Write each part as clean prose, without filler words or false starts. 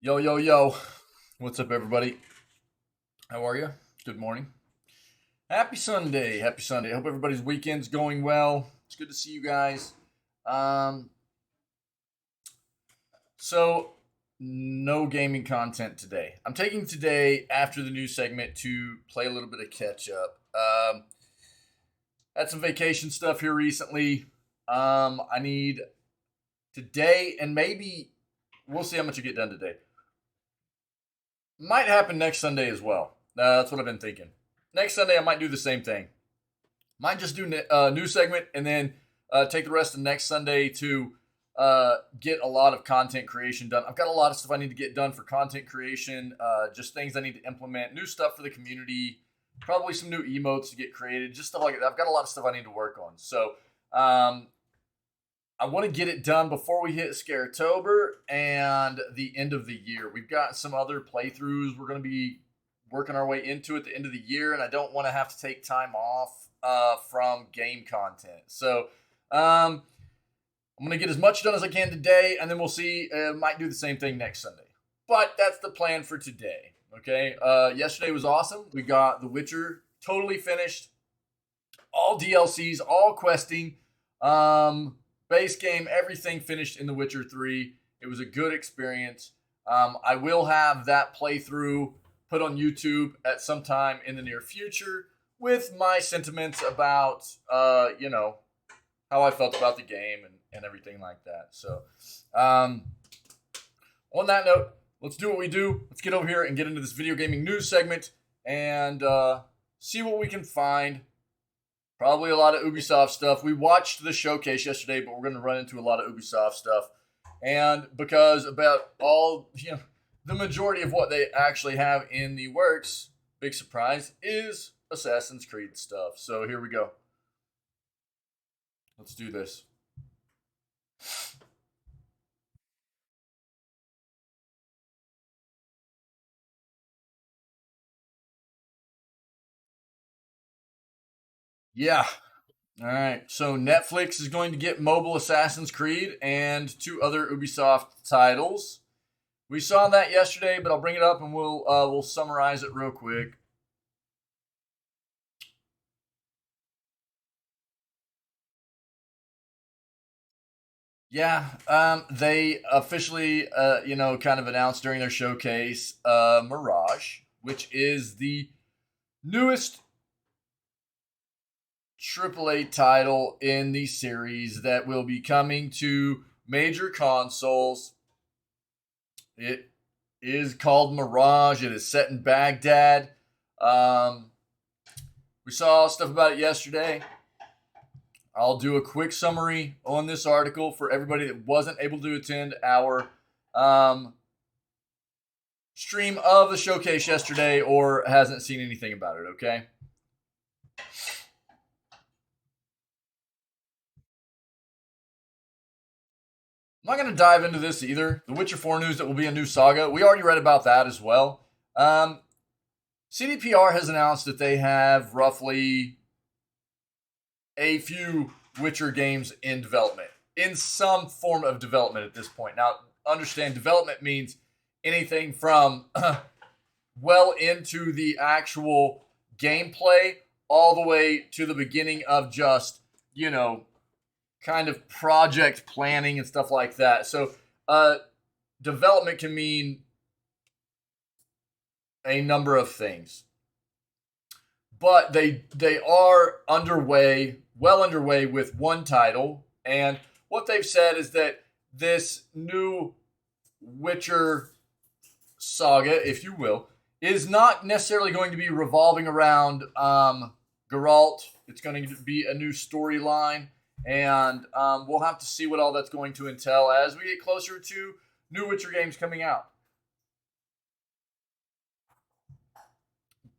Yo, yo, yo. What's up, everybody? How are you? Good morning. Happy Sunday. Happy Sunday. I hope everybody's weekend's going well. It's good to see you guys. Um, so, no gaming content today. I'm taking today after the news segment to play a little bit of catch up. Had some vacation stuff here recently. I need today, and maybe we'll see how much I get done today. Might happen next Sunday as well. That's what I've been thinking. Next Sunday, I might do the same thing. Might just do a new segment and then take the rest of next Sunday to get a lot of content creation done. I've got a lot of stuff I need to get done for content creation, just things I need to implement, new stuff for the community, probably some new emotes to get created, just stuff like that. I've got a lot of stuff I need to work on. So I want to get it done before we hit Scaretober and the end of the year. We've got some other playthroughs we're going to be working our way into at the end of the year, and I don't want to have to take time off from game content. So I'm going to get as much done as I can today, and then we'll see. Might do the same thing next Sunday. But that's the plan for today, okay? Yesterday was awesome. We got The Witcher totally finished. All DLCs, all questing. Base game, everything finished in The Witcher 3. It was a good experience. I will have that playthrough put on YouTube at some time in the near future with my sentiments about, how I felt about the game and everything like that. So, on that note, let's do what we do. Let's get over here and get into this video gaming news segment and see what we can find. Probably a lot of Ubisoft stuff. We watched the showcase yesterday, but we're going to run into a lot of Ubisoft stuff. And because about the majority of what they actually have in the works, big surprise, is Assassin's Creed stuff. So here we go. Let's do this. Yeah. All right. So Netflix is going to get mobile Assassin's Creed and two other Ubisoft titles. We saw that yesterday, but I'll bring it up and we'll summarize it real quick. Yeah, they officially, kind of announced during their showcase, Mirage, which is the newest AAA title in the series that will be coming to major consoles. It is called Mirage. It is set in Baghdad. We saw stuff about it yesterday. I'll do a quick summary on this article for everybody that wasn't able to attend our stream of the showcase yesterday or hasn't seen anything about it, okay? I'm not going to dive into this either. The Witcher 4 news that will be a new saga. We already read about that as well. CDPR has announced that they have roughly a few Witcher games in development, in some form of development at this point. Now, understand development means anything from well into the actual gameplay all the way to the beginning of just, kind of project planning and stuff like that. So, development can mean a number of things. But they are well underway with one title. And what they've said is that this new Witcher saga, if you will, is not necessarily going to be revolving around Geralt. It's going to be a new storyline. And we'll have to see what all that's going to entail as we get closer to new Witcher games coming out.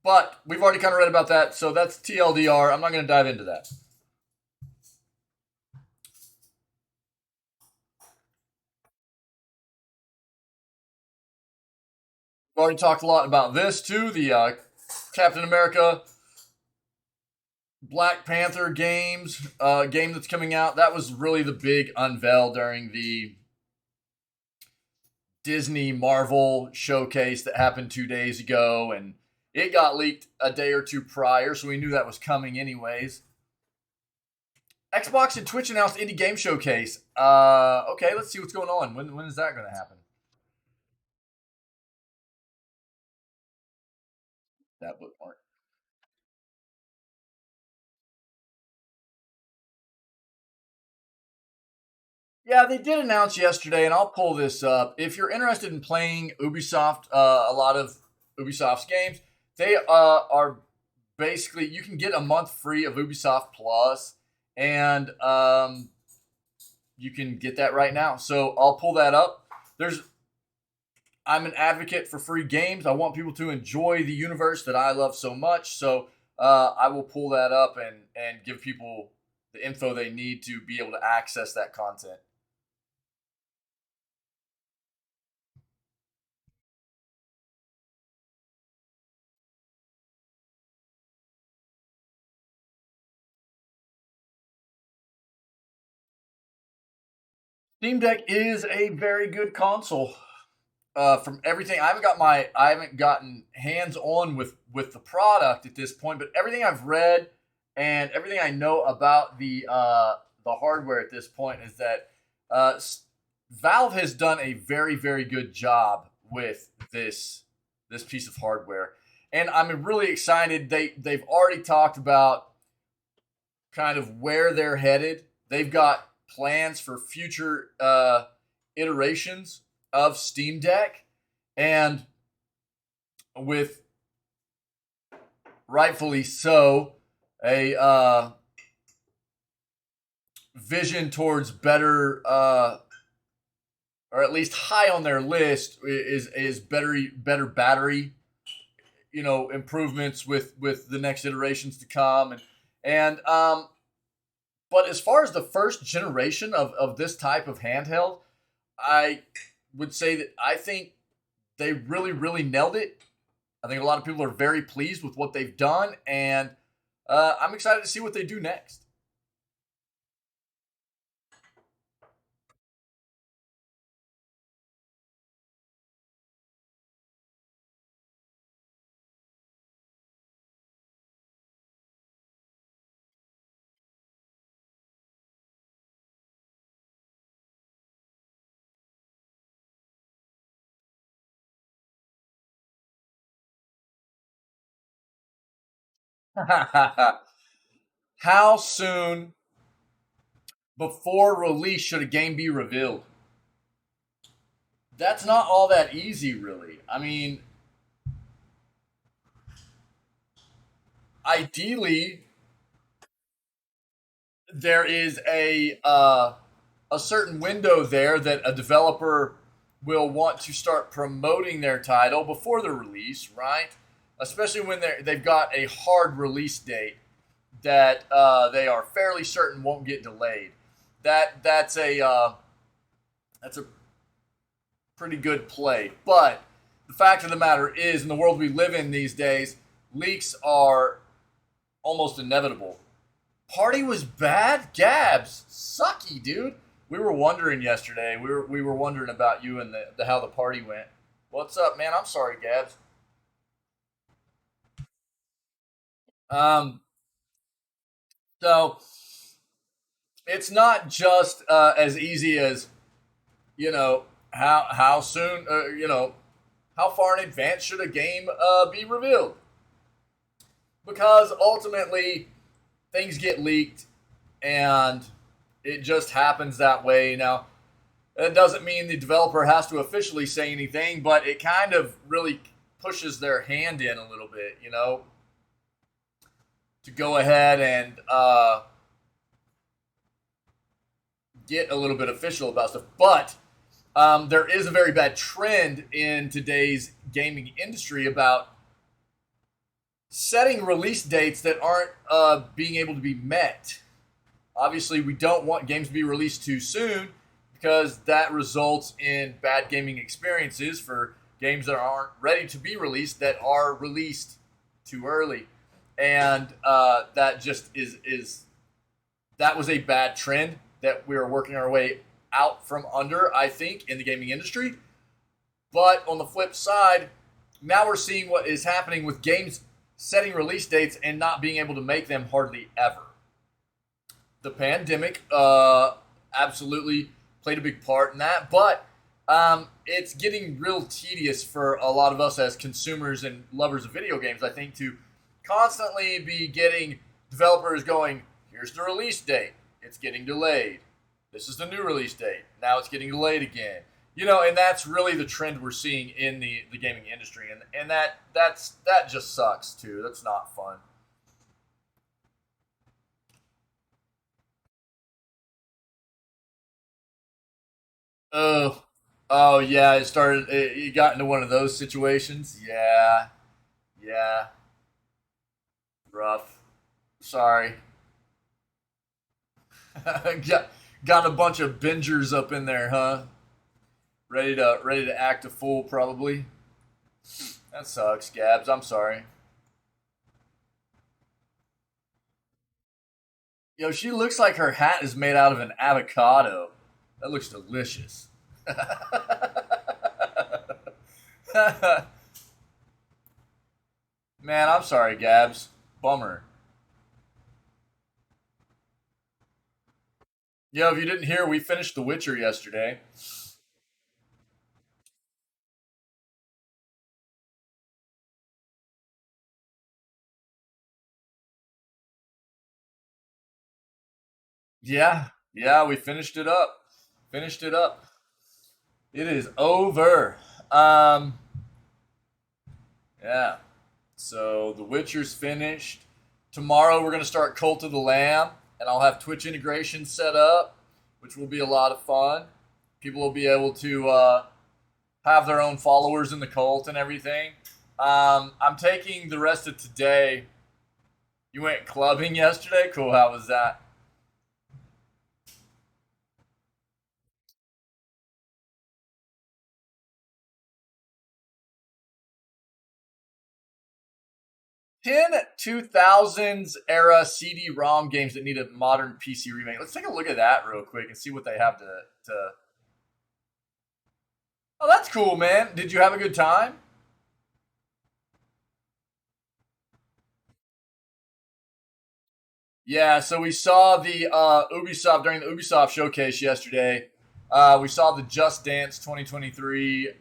But we've already kind of read about that, so that's TLDR. I'm not going to dive into that. We've already talked a lot about this, too. The Captain America Black Panther game that's coming out. That was really the big unveil during the Disney Marvel showcase that happened 2 days ago, and it got leaked a day or two prior, so we knew that was coming anyways. Xbox and Twitch announced indie game showcase. Okay, let's see what's going on. When is that going to happen? That bookmark. Yeah, they did announce yesterday, and I'll pull this up. If you're interested in playing Ubisoft, a lot of Ubisoft's games, they are basically, you can get a month free of Ubisoft Plus, and you can get that right now. So I'll pull that up. I'm an advocate for free games. I want people to enjoy the universe that I love so much. So I will pull that up and give people the info they need to be able to access that content. Steam Deck is a very good console. From everything, I haven't gotten hands on with the product at this point, but everything I've read and everything I know about the hardware at this point is that uh, Valve has done a very very good job with this piece of hardware, and I'm really excited. They've already talked about kind of where they're headed. They've got plans for future iterations of Steam Deck, and with rightfully so, a vision towards better, or at least high on their list, is better battery, improvements with the next iterations to come, and but as far as the first generation of this type of handheld, I would say that I think they really, really nailed it. I think a lot of people are very pleased with what they've done, and I'm excited to see what they do next. How soon before release should a game be revealed? That's not all that easy, really. I mean, ideally, there is a certain window there that a developer will want to start promoting their title before the release, right? Especially when they've got a hard release date that they are fairly certain won't get delayed. That's a pretty good play. But the fact of the matter is, in the world we live in these days, leaks are almost inevitable. Party was bad. Gabs, sucky, dude. We were wondering yesterday. We were wondering about you and the how the party went. What's up, man? I'm sorry, Gabs. Um, so it's not just as easy as how soon how far in advance should a game be revealed, because ultimately things get leaked and it just happens that way. Now, that doesn't mean the developer has to officially say anything, but it kind of really pushes their hand in a little bit, to go ahead and get a little bit official about stuff. But there is a very bad trend in today's gaming industry about setting release dates that aren't being able to be met. Obviously, we don't want games to be released too soon, because that results in bad gaming experiences for games that aren't ready to be released, that are released too early. And that just is that was a bad trend that we are working our way out from under, I think, in the gaming industry. But on the flip side, now we're seeing what is happening with games setting release dates and not being able to make them hardly ever. The pandemic absolutely played a big part in that, but it's getting real tedious for a lot of us as consumers and lovers of video games, I think, to constantly be getting developers going, here's the release date, it's getting delayed. This is the new release date, now it's getting delayed again. And that's really the trend we're seeing in the gaming industry, and that just sucks too. That's not fun. Oh, oh yeah, you got into one of those situations. Yeah, yeah, rough. Sorry. got a bunch of bingers up in there, huh? Ready to act a fool, probably. That sucks, Gabs. I'm sorry. She looks like her hat is made out of an avocado. That looks delicious. Man, I'm sorry, Gabs. Bummer. If you didn't hear, we finished The Witcher yesterday. Yeah, yeah, we finished it up. Finished it up. It is over. Yeah. So The Witcher's finished. Tomorrow we're gonna start Cult of the Lamb, and I'll have Twitch integration set up, which will be a lot of fun. People will be able to have their own followers in the cult and everything. I'm taking the rest of today. You went clubbing yesterday? Cool. How was that? 10 2000s era CD-ROM games that need a modern PC remake. Let's take a look at that real quick and see what they have to. Oh, that's cool, man. Did you have a good time? Yeah, so we saw the Ubisoft during the Ubisoft showcase yesterday. We saw the Just Dance 2023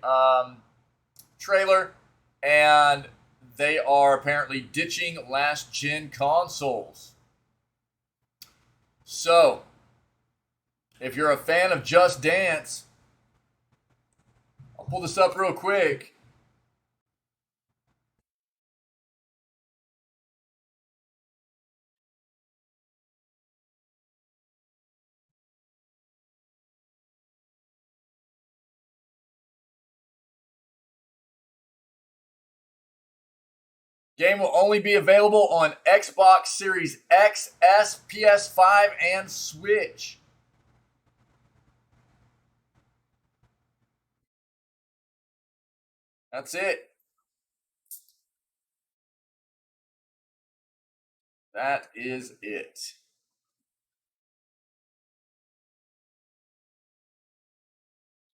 trailer, and they are apparently ditching last gen consoles. So, if you're a fan of Just Dance, I'll pull this up real quick. Game will only be available on Xbox Series X, S, PS5, and Switch. That's it. That is it.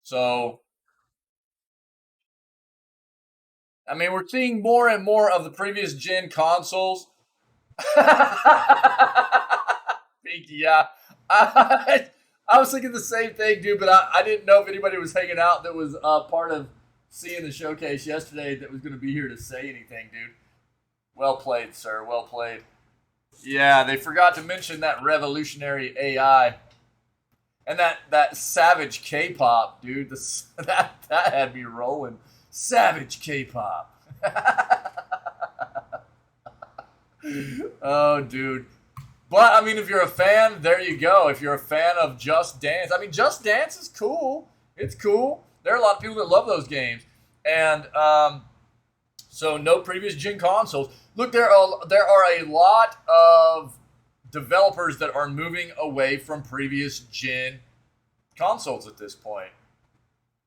So, I mean, we're seeing more and more of the previous gen consoles. Yeah. I was thinking the same thing, dude, but I didn't know if anybody was hanging out that was part of seeing the showcase yesterday that was going to be here to say anything, dude. Well played, sir. Well played. Yeah, they forgot to mention that revolutionary AI and that savage K-pop, dude. That had me rolling. Savage K-pop. Oh, dude. But I mean, if you're a fan, there you go. If you're a fan of Just Dance, I mean, Just Dance is cool. It's cool. There are a lot of people that love those games, and so no previous gen consoles. Look, there are a lot of developers that are moving away from previous gen consoles at this point.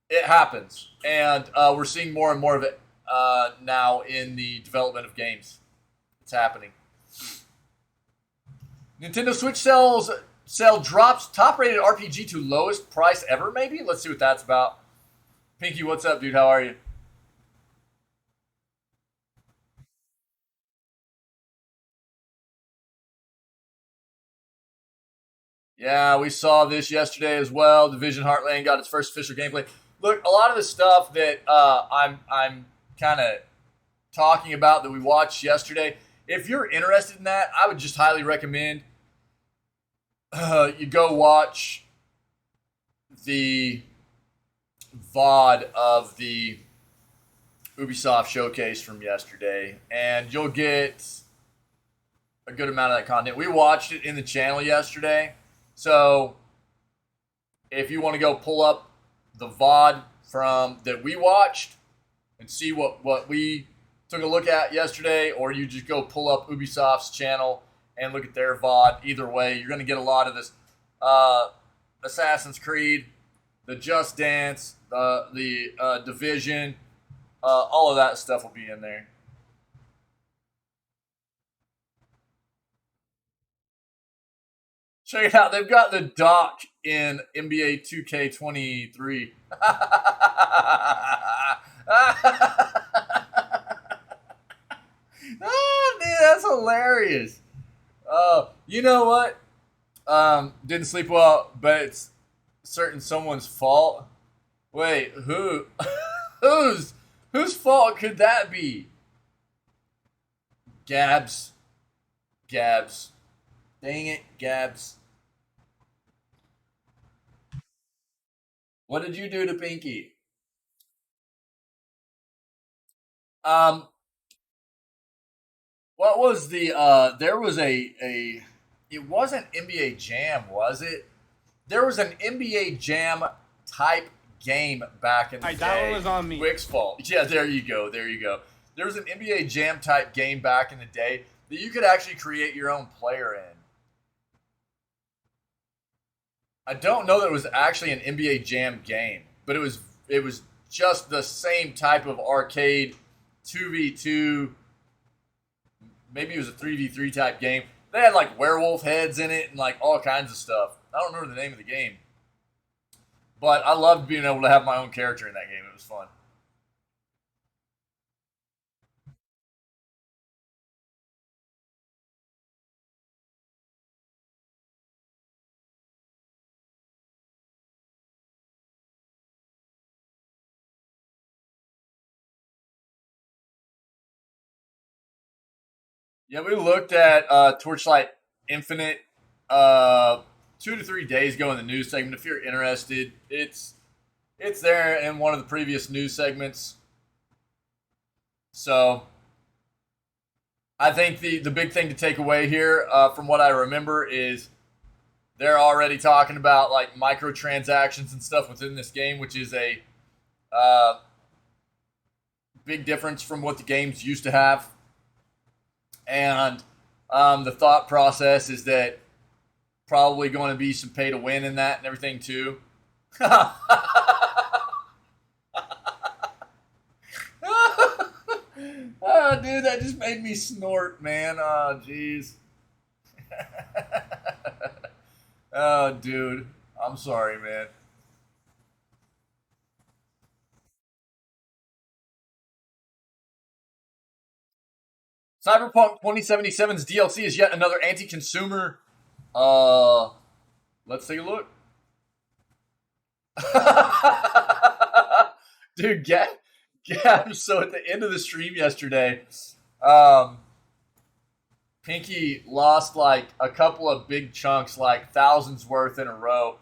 It happens, and we're seeing more and more of it now in the development of games. It's happening. Nintendo Switch sell drops top rated RPG to lowest price ever. Maybe let's see what that's about. Pinky, what's up, dude? How are you? Yeah, we saw this yesterday as well. Division Heartland got its first official gameplay. Look, a lot of the stuff that I'm kind of talking about that we watched yesterday. If you're interested in that, I would just highly recommend you go watch the VOD of the Ubisoft showcase from yesterday, and you'll get a good amount of that content. We watched it in the channel yesterday, so if you want to go pull up the VOD from that we watched and see what we took a look at yesterday, or you just go pull up Ubisoft's channel and look at their VOD. Either way, you're going to get a lot of this Assassin's Creed, the Just Dance, the Division, all of that stuff will be in there. Check it out. They've got the doc in NBA 2K23. Oh, dude, that's hilarious. You know what? Didn't sleep well, but it's certain someone's fault. Wait, who? whose whose fault could that be? Gabs, Gabs. Dang it, Gabs. What did you do to Pinky? Um, what was the there was a it wasn't NBA Jam, was it? There was an NBA Jam type game back in the day. That one was on me. Wick's fault. Yeah, there you go. There you go. There was an NBA Jam type game back in the day that you could actually create your own player in. I don't know that it was actually an NBA Jam game, but it was just the same type of arcade 2v2, maybe it was a 3v3 type game. They had like werewolf heads in it and like all kinds of stuff. I don't remember the name of the game. But I loved being able to have my own character in that game. It was fun. Yeah, we looked at Torchlight Infinite 2 to 3 days ago in the news segment. If you're interested, it's there in one of the previous news segments. So I think the big thing to take away here, from what I remember, is they're already talking about like microtransactions and stuff within this game, which is a uh, big difference from what the games used to have. And the thought process is that probably going to be some pay to win in that and everything too. Oh, dude, that just made me snort, man. Oh, jeez. Oh, dude, I'm sorry, man. Cyberpunk 2077's DLC is yet another anti-consumer. Uh, let's take a look. Dude, Gab. So at the end of the stream yesterday, um, Pinky lost like a couple of big chunks, like thousands worth in a row.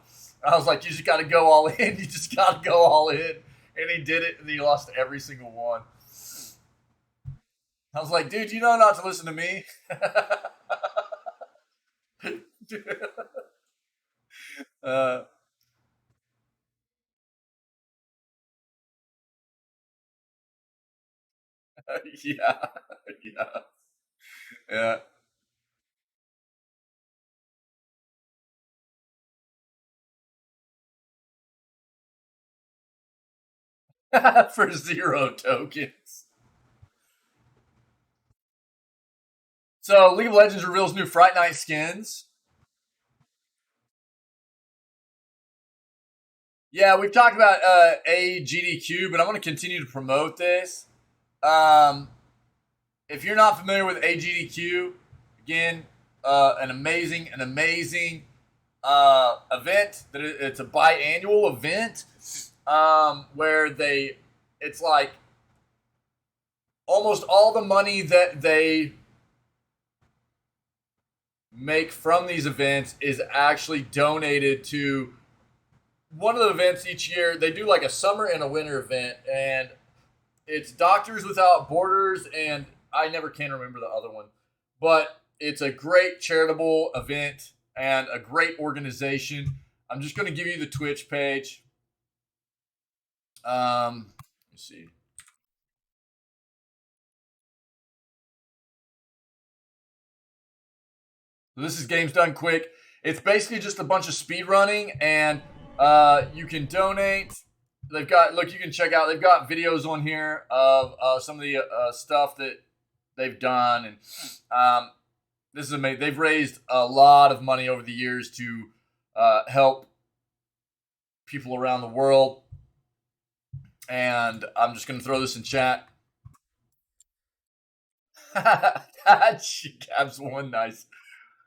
I was like, you just got to go all in. You just got to go all in. And he did it, and he lost every single one. I was like, dude, you know not to listen to me. uh, yeah, yeah, yeah. For 0 tokens. So League of Legends reveals new Fright Night skins. Yeah, we've talked about AGDQ, but I'm going to continue to promote this. If you're not familiar with AGDQ, again, an amazing event. It's a biannual event where it's like almost all the money that they make from these events is actually donated to one of the events each year. They do like a summer and a winter event, and it's Doctors Without Borders, and I never can remember the other one. But it's a great charitable event and a great organization. I'm just going to give you the Twitch page. Let's see. This is Games Done Quick. It's basically just a bunch of speed running, and you can donate. They've got, look, you can check out, they've got videos on here of some of the stuff that they've done. And this is amazing. They've raised a lot of money over the years to help people around the world. And I'm just going to throw this in chat. Cabs one, nice.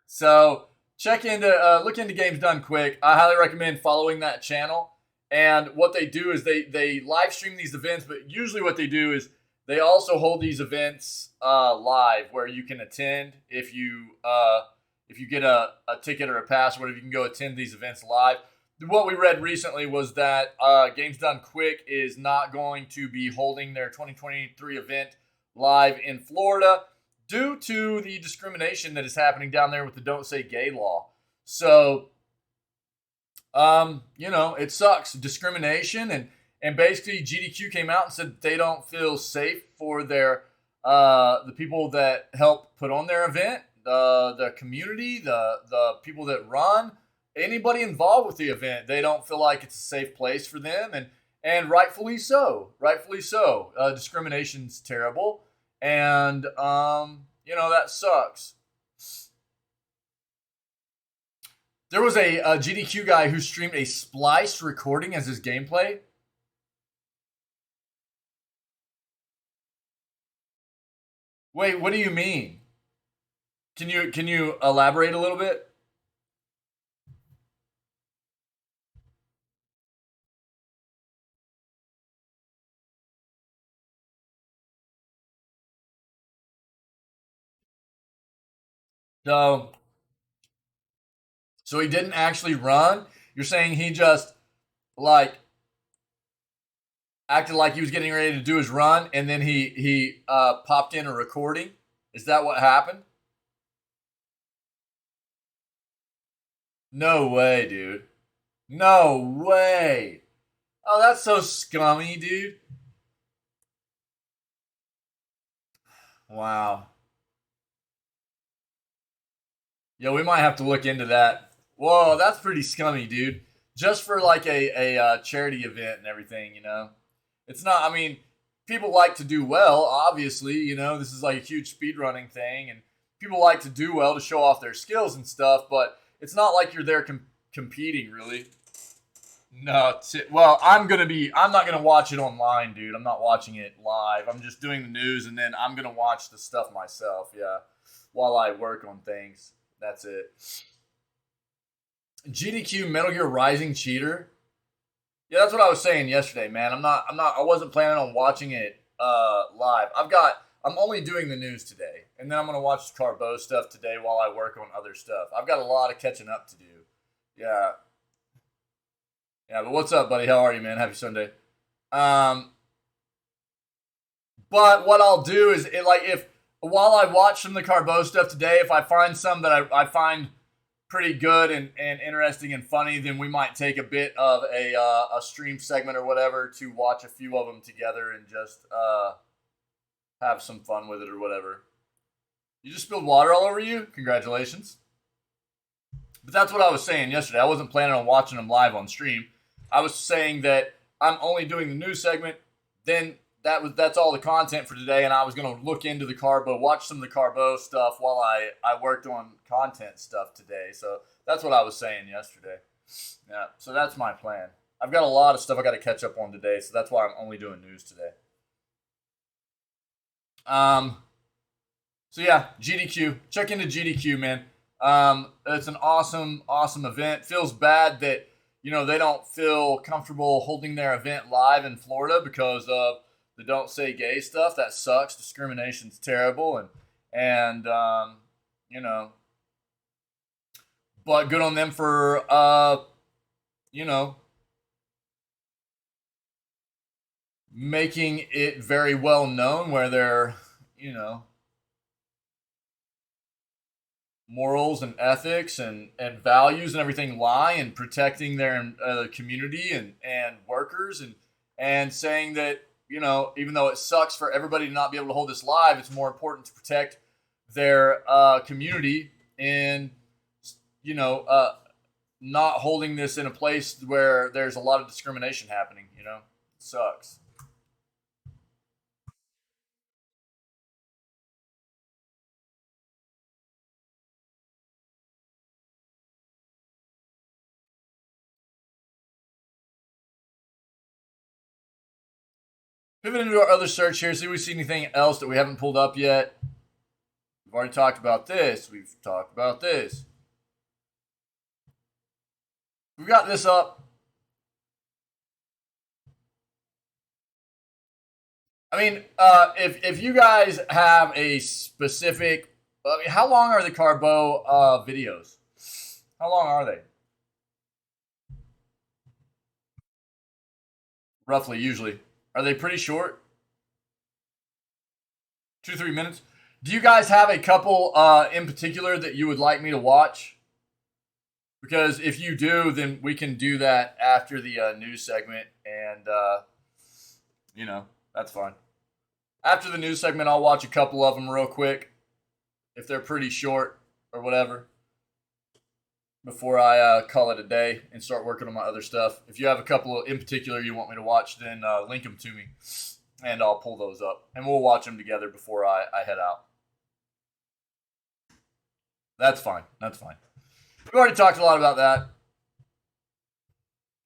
So look into Games Done Quick. I highly recommend following that channel. And what they do is they live stream these events, but usually what they do is they also hold these events live where you can attend. If you get a ticket or a pass or whatever, you can go attend these events live. What we read recently was that Games Done Quick is not going to be holding their 2023 event live in Florida due to the discrimination that is happening down there with the Don't Say Gay law. So, it sucks. Discrimination. And basically GDQ came out and said that they don't feel safe for their the people that help put on their event, the community, the people that run, anybody involved with the event. They don't feel like it's a safe place for them, and rightfully so. Discrimination's terrible. And, that sucks. There was a GDQ guy who streamed a spliced recording as his gameplay. Wait, what do you mean? Can you elaborate a little bit? So he didn't actually run? You're saying he just, like, acted like he was getting ready to do his run, and then he popped in a recording? Is that what happened? No way, dude. No way. Oh, that's so scummy, dude. Wow. Yeah, we might have to look into that. Whoa, that's pretty scummy, dude. Just for like a charity event and everything, It's not, I mean, people like to do well, obviously, this is like a huge speedrunning thing, and people like to do well to show off their skills and stuff, but it's not like you're there competing, really. No, well, I'm not gonna watch it online, dude. I'm not watching it live. I'm just doing the news, and then I'm gonna watch the stuff myself, yeah, while I work on things. That's it. GDQ Metal Gear Rising cheater. Yeah, that's what I was saying yesterday, man. I wasn't planning on watching it live. I'm only doing the news today, and then I'm gonna watch Carbo stuff today while I work on other stuff. I've got a lot of catching up to do. Yeah. Yeah, but what's up, buddy? How are you, man? Happy Sunday. But what I'll do is, if while I watch some of the Carbo stuff today, if I find some that I find pretty good and interesting and funny, then we might take a bit of a stream segment or whatever to watch a few of them together and just have some fun with it or whatever. You just spilled water all over you? Congratulations. But that's what I was saying yesterday. I wasn't planning on watching them live on stream. I was saying that I'm only doing the news segment. Then that's all the content for today, and I was going to look into the Carbo, watch some of the Carbo stuff while I worked on content stuff today. So that's what I was saying yesterday. Yeah, so that's my plan. I've got a lot of stuff I got to catch up on today, so that's why I'm only doing news today. So yeah, GDQ. Check into GDQ, man. It's an awesome event. Feels bad that they don't feel comfortable holding their event live in Florida because of the "Don't Say Gay" stuff. That sucks. Discrimination's terrible, and but good on them for making it very well known where their morals and ethics and values and everything lie, and protecting their community and workers, and saying that even though it sucks for everybody to not be able to hold this live, it's more important to protect their community and not holding this in a place where there's a lot of discrimination happening. It sucks. Pivot into our other search here, see if we see anything else that we haven't pulled up yet. We've already talked about this. We've talked about this. We've got this up. I mean, if you guys have a specific, how long are the Carbo videos? How long are they? Roughly, usually. Are they pretty short? 2-3 minutes. Do you guys have a couple in particular that you would like me to watch? Because if you do, then we can do that after the news segment, and that's fine. After the news segment, I'll watch a couple of them real quick, if they're pretty short or whatever, before I call it a day and start working on my other stuff. If you have a couple in particular you want me to watch, then link them to me, and I'll pull those up, and we'll watch them together before I head out. That's fine. That's fine. We've already talked a lot about that.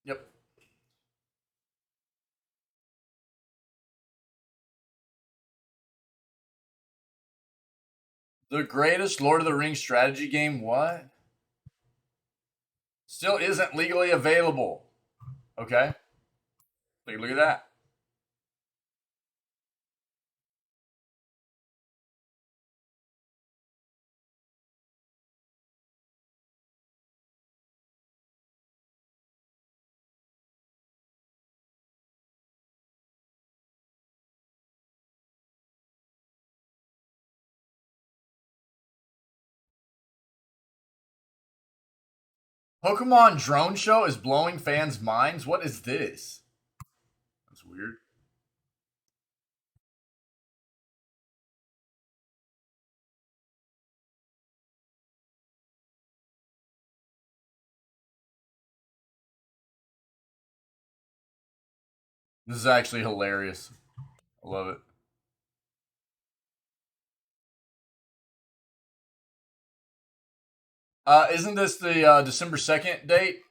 Yep. The greatest Lord of the Rings strategy game, what? Still isn't legally available. Okay. Take a look at that. Pokemon Drone Show is blowing fans' minds. What is this? That's weird. This is actually hilarious. I love it. Isn't this the December 2nd date?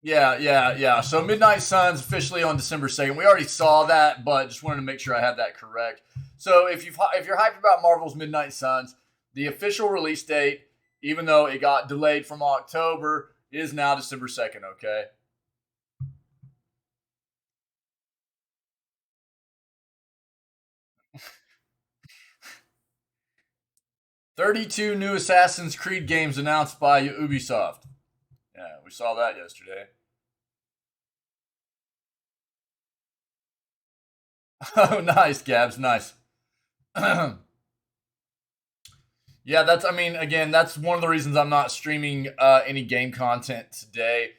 Yeah. So Midnight Suns officially on December 2nd. We already saw that, but just wanted to make sure I had that correct. So if you're hyped about Marvel's Midnight Suns, the official release date, even though it got delayed from October, is now December 2nd, okay? "32 new Assassin's Creed games announced by Ubisoft." Yeah, we saw that yesterday. Oh, nice, Gabs, nice. Yeah, that's one of the reasons I'm not streaming any game content today.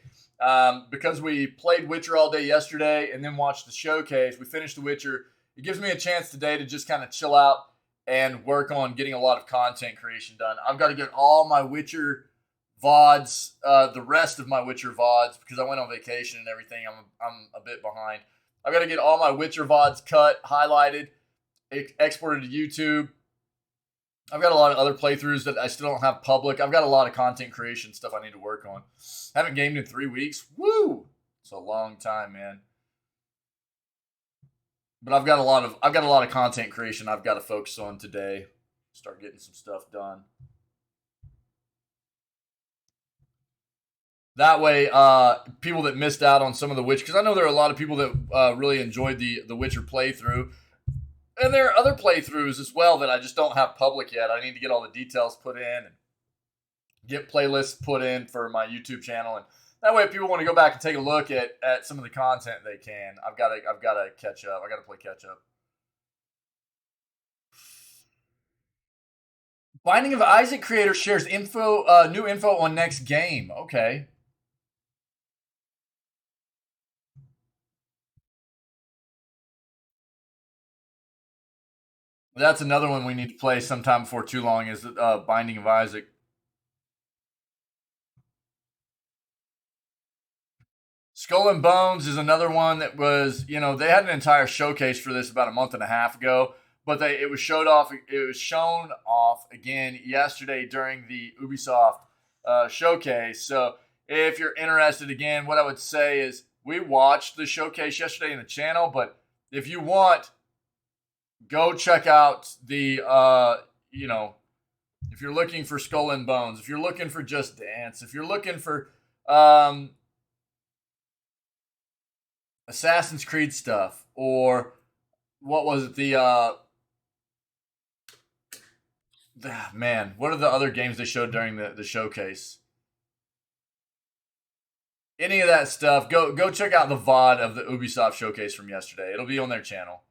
Because we played Witcher all day yesterday and then watched the showcase. We finished The Witcher. It gives me a chance today to just kind of chill out and work on getting a lot of content creation done. I've got to get all my Witcher VODs, the rest of my Witcher VODs, because I went on vacation and everything. I'm a bit behind. I've got to get all my Witcher VODs cut, highlighted, exported to YouTube. I've got a lot of other playthroughs that I still don't have public. I've got a lot of content creation stuff I need to work on. Haven't gamed in 3 weeks. Woo! It's a long time, man. But I've got a lot of content creation I've got to focus on today. Start getting some stuff done. That way, people that missed out on some of the Witcher, because I know there are a lot of people that really enjoyed the Witcher playthrough, and there are other playthroughs as well that I just don't have public yet. I need to get all the details put in and get playlists put in for my YouTube channel, and that way, if people want to go back and take a look at some of the content, they can. I've got to catch up. I got to play catch up. Binding of Isaac creator shares new info on next game. Okay. That's another one we need to play sometime before too long. Is Binding of Isaac. Skull and Bones is another one that was, they had an entire showcase for this about a month and a half ago, but it was shown off again yesterday during the Ubisoft showcase. So if you're interested, again, what I would say is we watched the showcase yesterday in the channel, but if you want, go check out the if you're looking for Skull and Bones, if you're looking for Just Dance, if you're looking for Assassin's Creed stuff, or what was it? Man, what are the other games they showed during the showcase? Any of that stuff, go check out the VOD of the Ubisoft showcase from yesterday. It'll be on their channel.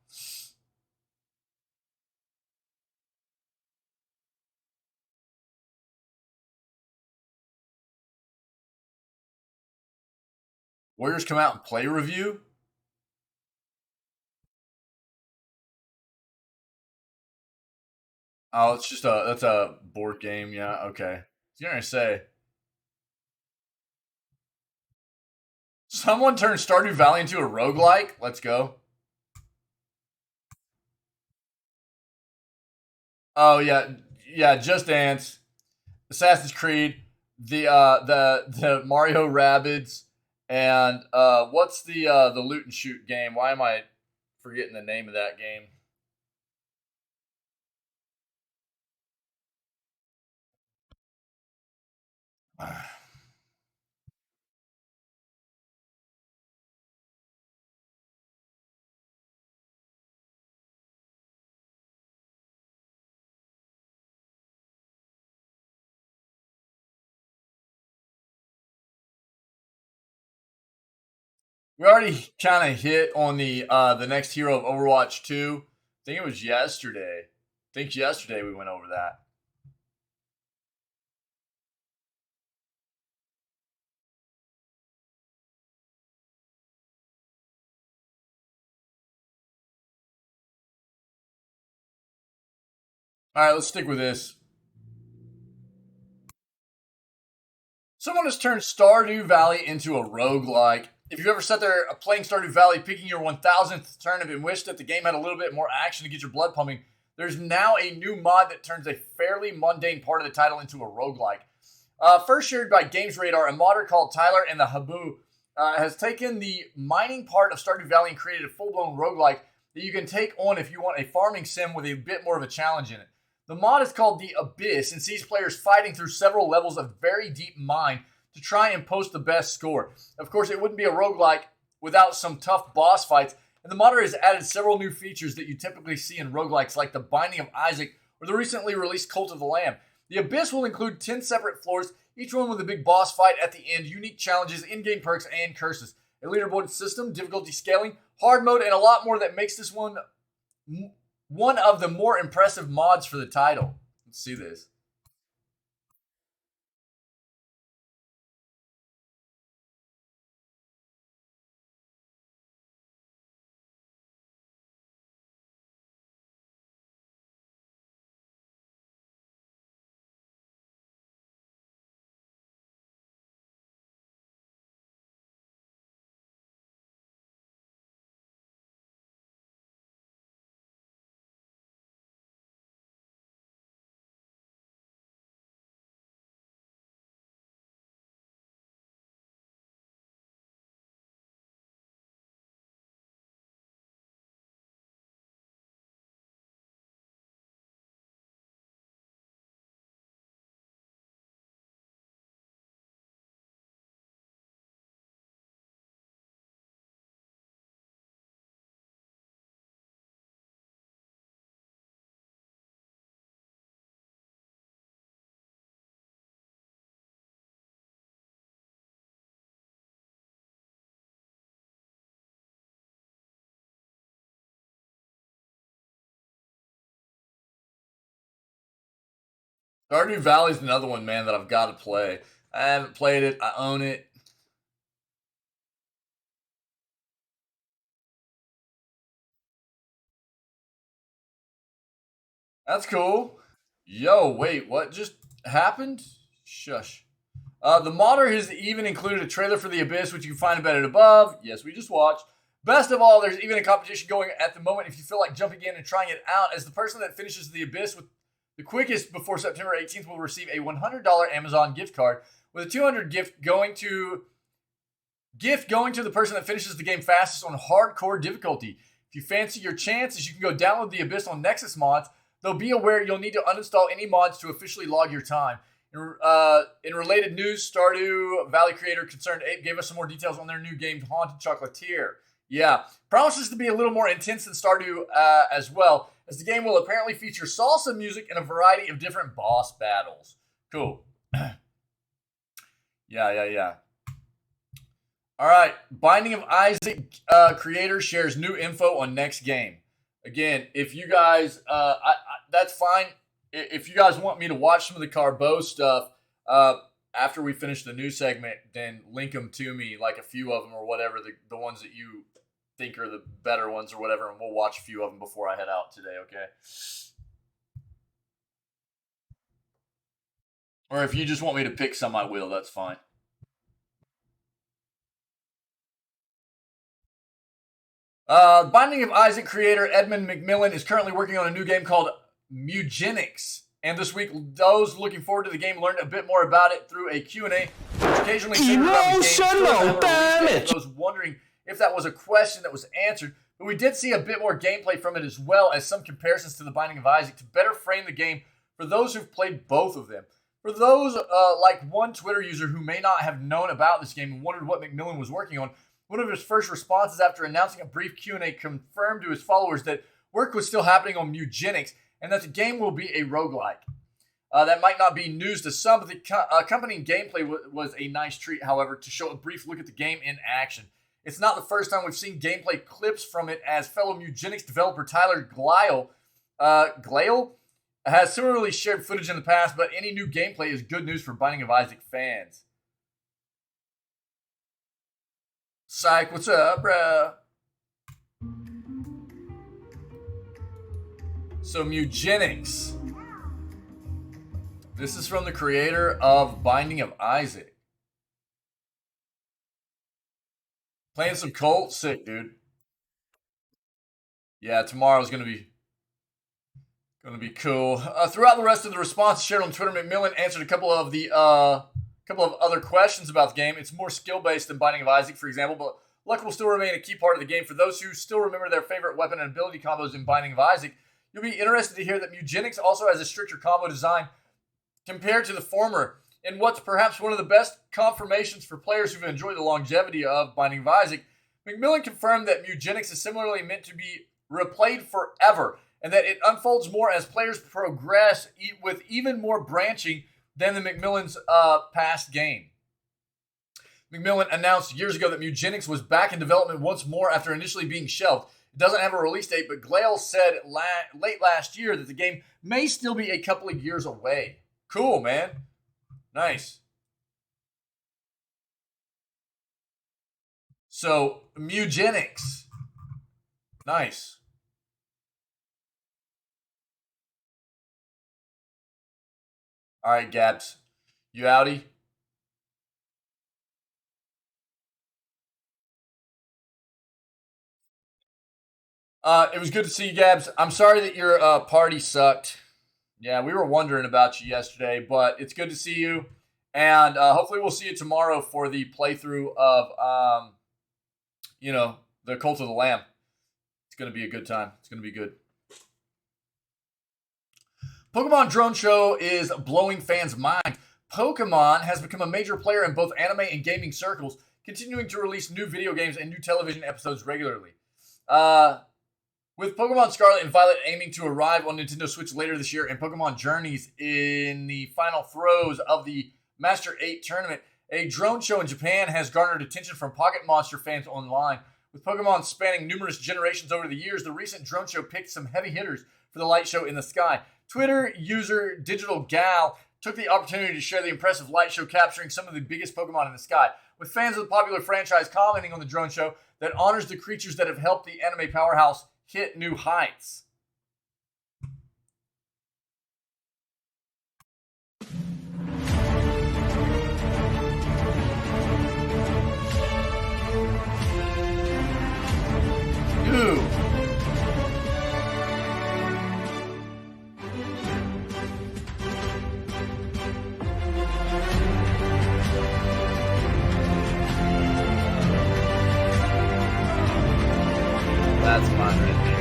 Warriors Come Out and Play review? Oh, that's a board game. Yeah, okay. You're gonna say someone turned Stardew Valley into a roguelike? Let's go. Oh yeah, Just Dance, Assassin's Creed, the Mario Rabbids, and what's the loot and shoot game? Why am I forgetting the name of that game? We already kind of hit on the next hero of Overwatch 2. I think it was yesterday. I think yesterday we went over that. All right, let's stick with this. Someone has turned Stardew Valley into a roguelike. If you've ever sat there playing Stardew Valley, picking your 1000th turnip and wished that the game had a little bit more action to get your blood pumping, there's now a new mod that turns a fairly mundane part of the title into a roguelike. First shared by Games Radar, a modder called Tyler and the Habu has taken the mining part of Stardew Valley and created a full-blown roguelike that you can take on if you want a farming sim with a bit more of a challenge in it. The mod is called The Abyss and sees players fighting through several levels of very deep mine to try and post the best score. Of course, it wouldn't be a roguelike without some tough boss fights, and the modder has added several new features that you typically see in roguelikes, like the Binding of Isaac or the recently released Cult of the Lamb. The Abyss will include 10 separate floors, each one with a big boss fight at the end, unique challenges, in-game perks, and curses. A leaderboard system, difficulty scaling, hard mode, and a lot more that makes this one of the more impressive mods for the title. Let's see this. Stardew Valley's another one, man, that I've got to play. I haven't played it. I own it. That's cool. Yo, wait, what just happened? Shush. The modder has even included a trailer for The Abyss, which you can find embedded above. Yes, we just watched. Best of all, there's even a competition going at the moment if you feel like jumping in and trying it out. As the person that finishes The Abyss with the quickest before September 18th will receive a $100 Amazon gift card with a $200 gift going to the person that finishes the game fastest on hardcore difficulty. If you fancy your chances, you can go download The Abyss on Nexus Mods, though be aware you'll need to uninstall any mods to officially log your time. In related news, Stardew Valley creator Concerned Ape gave us some more details on their new game, Haunted Chocolatier. Yeah, promises to be a little more intense than Stardew as well, as the game will apparently feature salsa music and a variety of different boss battles. Cool. Yeah. All right, Binding of Isaac creator shares new info on next game. Again, if you guys, that's fine. If you guys want me to watch some of the Carbo stuff after we finish the news segment, then link them to me, like a few of them or whatever, the ones that you think are the better ones or whatever, and we'll watch a few of them before I head out today, okay? Or if you just want me to pick some, I will. That's fine. Binding of Isaac creator Edmund McMillan is currently working on a new game called Mugenix. And this week, those looking forward to the game learned a bit more about it through a Q&A, which occasionally centered around the game. Those wondering if that was a question that was answered, but we did see a bit more gameplay from it, as well as some comparisons to The Binding of Isaac to better frame the game for those who've played both of them. For those like one Twitter user who may not have known about this game and wondered what McMillan was working on, one of his first responses after announcing a brief Q&A confirmed to his followers that work was still happening on Mugenix and that the game will be a roguelike. That might not be news to some, but the accompanying gameplay was a nice treat, however, to show a brief look at the game in action. It's not the first time we've seen gameplay clips from it, as fellow Mugenix developer Tyler Glale has similarly shared footage in the past, but any new gameplay is good news for Binding of Isaac fans. Psych, what's up, bruh? So Mugenix. This is from the creator of Binding of Isaac. Playing some Cult? Sick, dude. Yeah, tomorrow's gonna be cool. Throughout the rest of the responses shared on Twitter, McMillan answered a couple of other questions about the game. It's more skill-based than Binding of Isaac, for example, but luck will still remain a key part of the game. For those who still remember their favorite weapon and ability combos in Binding of Isaac, you'll be interested to hear that Mugenix also has a stricter combo design compared to the former, in what's perhaps one of the best confirmations for players who've enjoyed the longevity of Binding of Isaac. McMillan confirmed that Mugenix is similarly meant to be replayed forever, and that it unfolds more as players progress, with even more branching than the McMillan's past game. McMillan announced years ago that Mugenix was back in development once more after initially being shelved. It doesn't have a release date, but Glale said late last year that the game may still be a couple of years away. Cool, man. Nice. So, Mugenix. Nice. All right, Gabs. You outie? It was good to see you, Gabs. I'm sorry that your party sucked. Yeah, we were wondering about you yesterday, but it's good to see you. And hopefully we'll see you tomorrow for the playthrough of, the Cult of the Lamb. It's going to be a good time. It's going to be good. Pokemon Drone Show is blowing fans' minds. Pokemon has become a major player in both anime and gaming circles, continuing to release new video games and new television episodes regularly. With Pokemon Scarlet and Violet aiming to arrive on Nintendo Switch later this year, and Pokemon Journeys in the final throes of the Master 8 tournament, a drone show in Japan has garnered attention from Pocket Monster fans online. With Pokemon spanning numerous generations over the years, the recent drone show picked some heavy hitters for the light show in the sky. Twitter user Digital Gal took the opportunity to share the impressive light show capturing some of the biggest Pokemon in the sky, with fans of the popular franchise commenting on the drone show that honors the creatures that have helped the anime powerhouse hit new heights. Ooh. That's fun right there.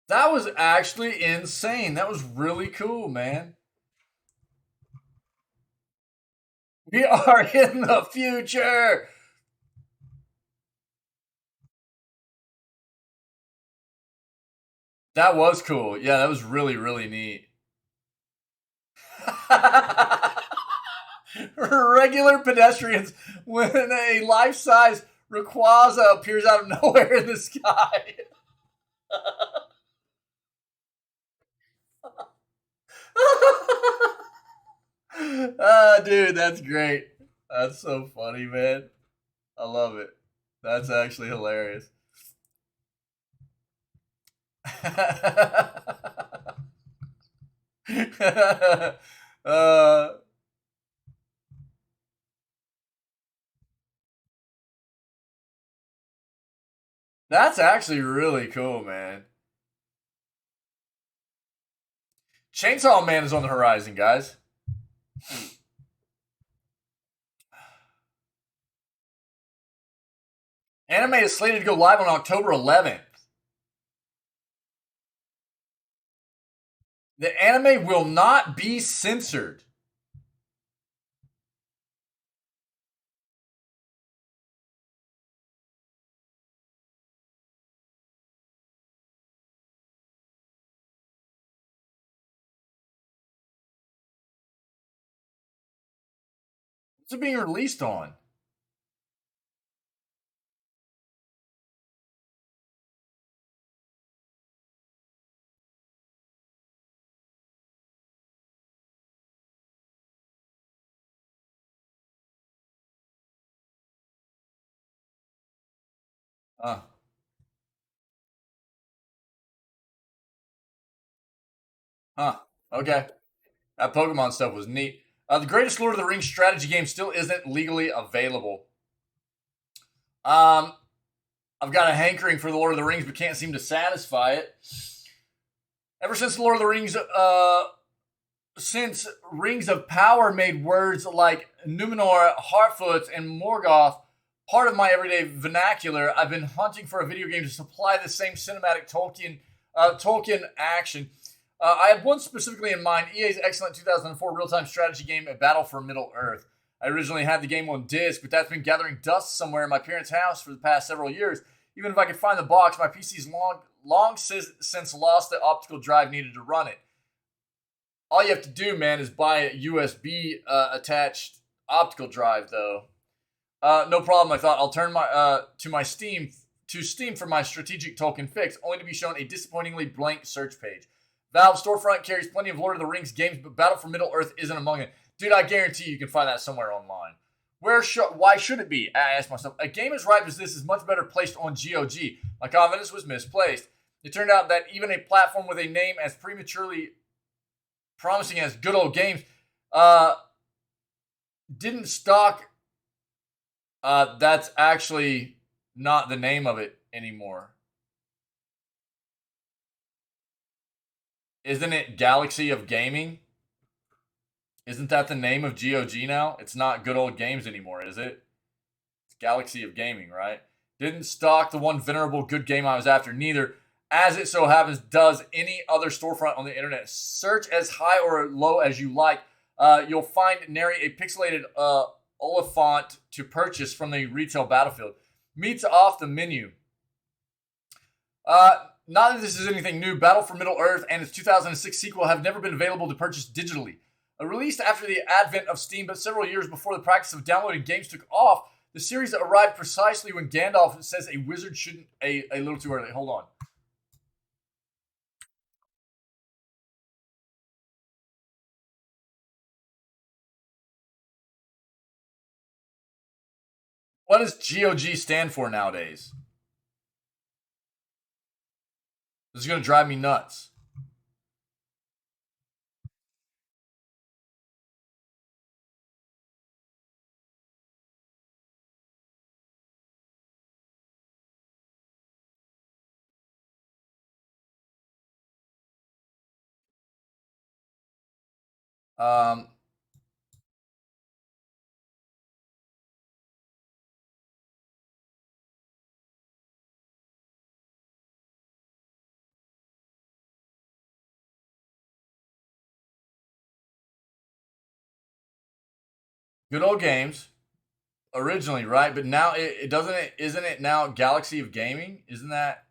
That was actually insane. That was really cool, man. We are in the future. That was cool. Yeah, that was really, really neat. Regular pedestrians when a life-size Rayquaza appears out of nowhere in the sky. Dude, that's great. That's so funny, man. I love it. That's actually hilarious. That's actually really cool, man. Chainsaw Man is on the horizon, guys. Anime is slated to go live on October 11th. The anime will not be censored. What's it being released on? Huh. Okay. That Pokemon stuff was neat. The greatest Lord of the Rings strategy game still isn't legally available. I've got a hankering for the Lord of the Rings, but can't seem to satisfy it. Ever since the Lord of the Rings, since Rings of Power made words like Numenor, Harfoot, and Morgoth part of my everyday vernacular, I've been hunting for a video game to supply the same cinematic Tolkien action. I had one specifically in mind, EA's excellent 2004 real-time strategy game, A Battle for Middle-earth. I originally had the game on disc, but that's been gathering dust somewhere in my parents' house for the past several years. Even if I could find the box, my PC's long since lost the optical drive needed to run it. All you have to do, man, is buy a USB attached optical drive, though. No problem, I thought. I'll turn to Steam for my strategic Tolkien fix, only to be shown a disappointingly blank search page. Valve Storefront carries plenty of Lord of the Rings games, but Battle for Middle-earth isn't among it. Dude, I guarantee you can find that somewhere online. Why should it be? I asked myself. A game as ripe as this is much better placed on GOG. My confidence was misplaced. It turned out that even a platform with a name as prematurely promising as Good Old Games didn't stock. That's actually not the name of it anymore. Isn't it Galaxy of Gaming? Isn't that the name of GOG now? It's not Good Old Games anymore, is it? It's Galaxy of Gaming, right? Didn't stock the one venerable good game I was after, neither. as it so happens, does any other storefront on the internet. Search as high or low as you like. You'll find nary a pixelated Oliphant to purchase from the retail battlefield. Meets off the menu. Not that this is anything new, Battle for Middle-earth and its 2006 sequel have never been available to purchase digitally. Released after the advent of Steam, but several years before the practice of downloading games took off, the series arrived precisely when Gandalf says a wizard shouldn't... A little too early. Hold on. What does GOG stand for nowadays? This is going to drive me nuts. Um, Good old games. Originally, right? But now it doesn't it isn't it now Galaxy of Gaming? Isn't that?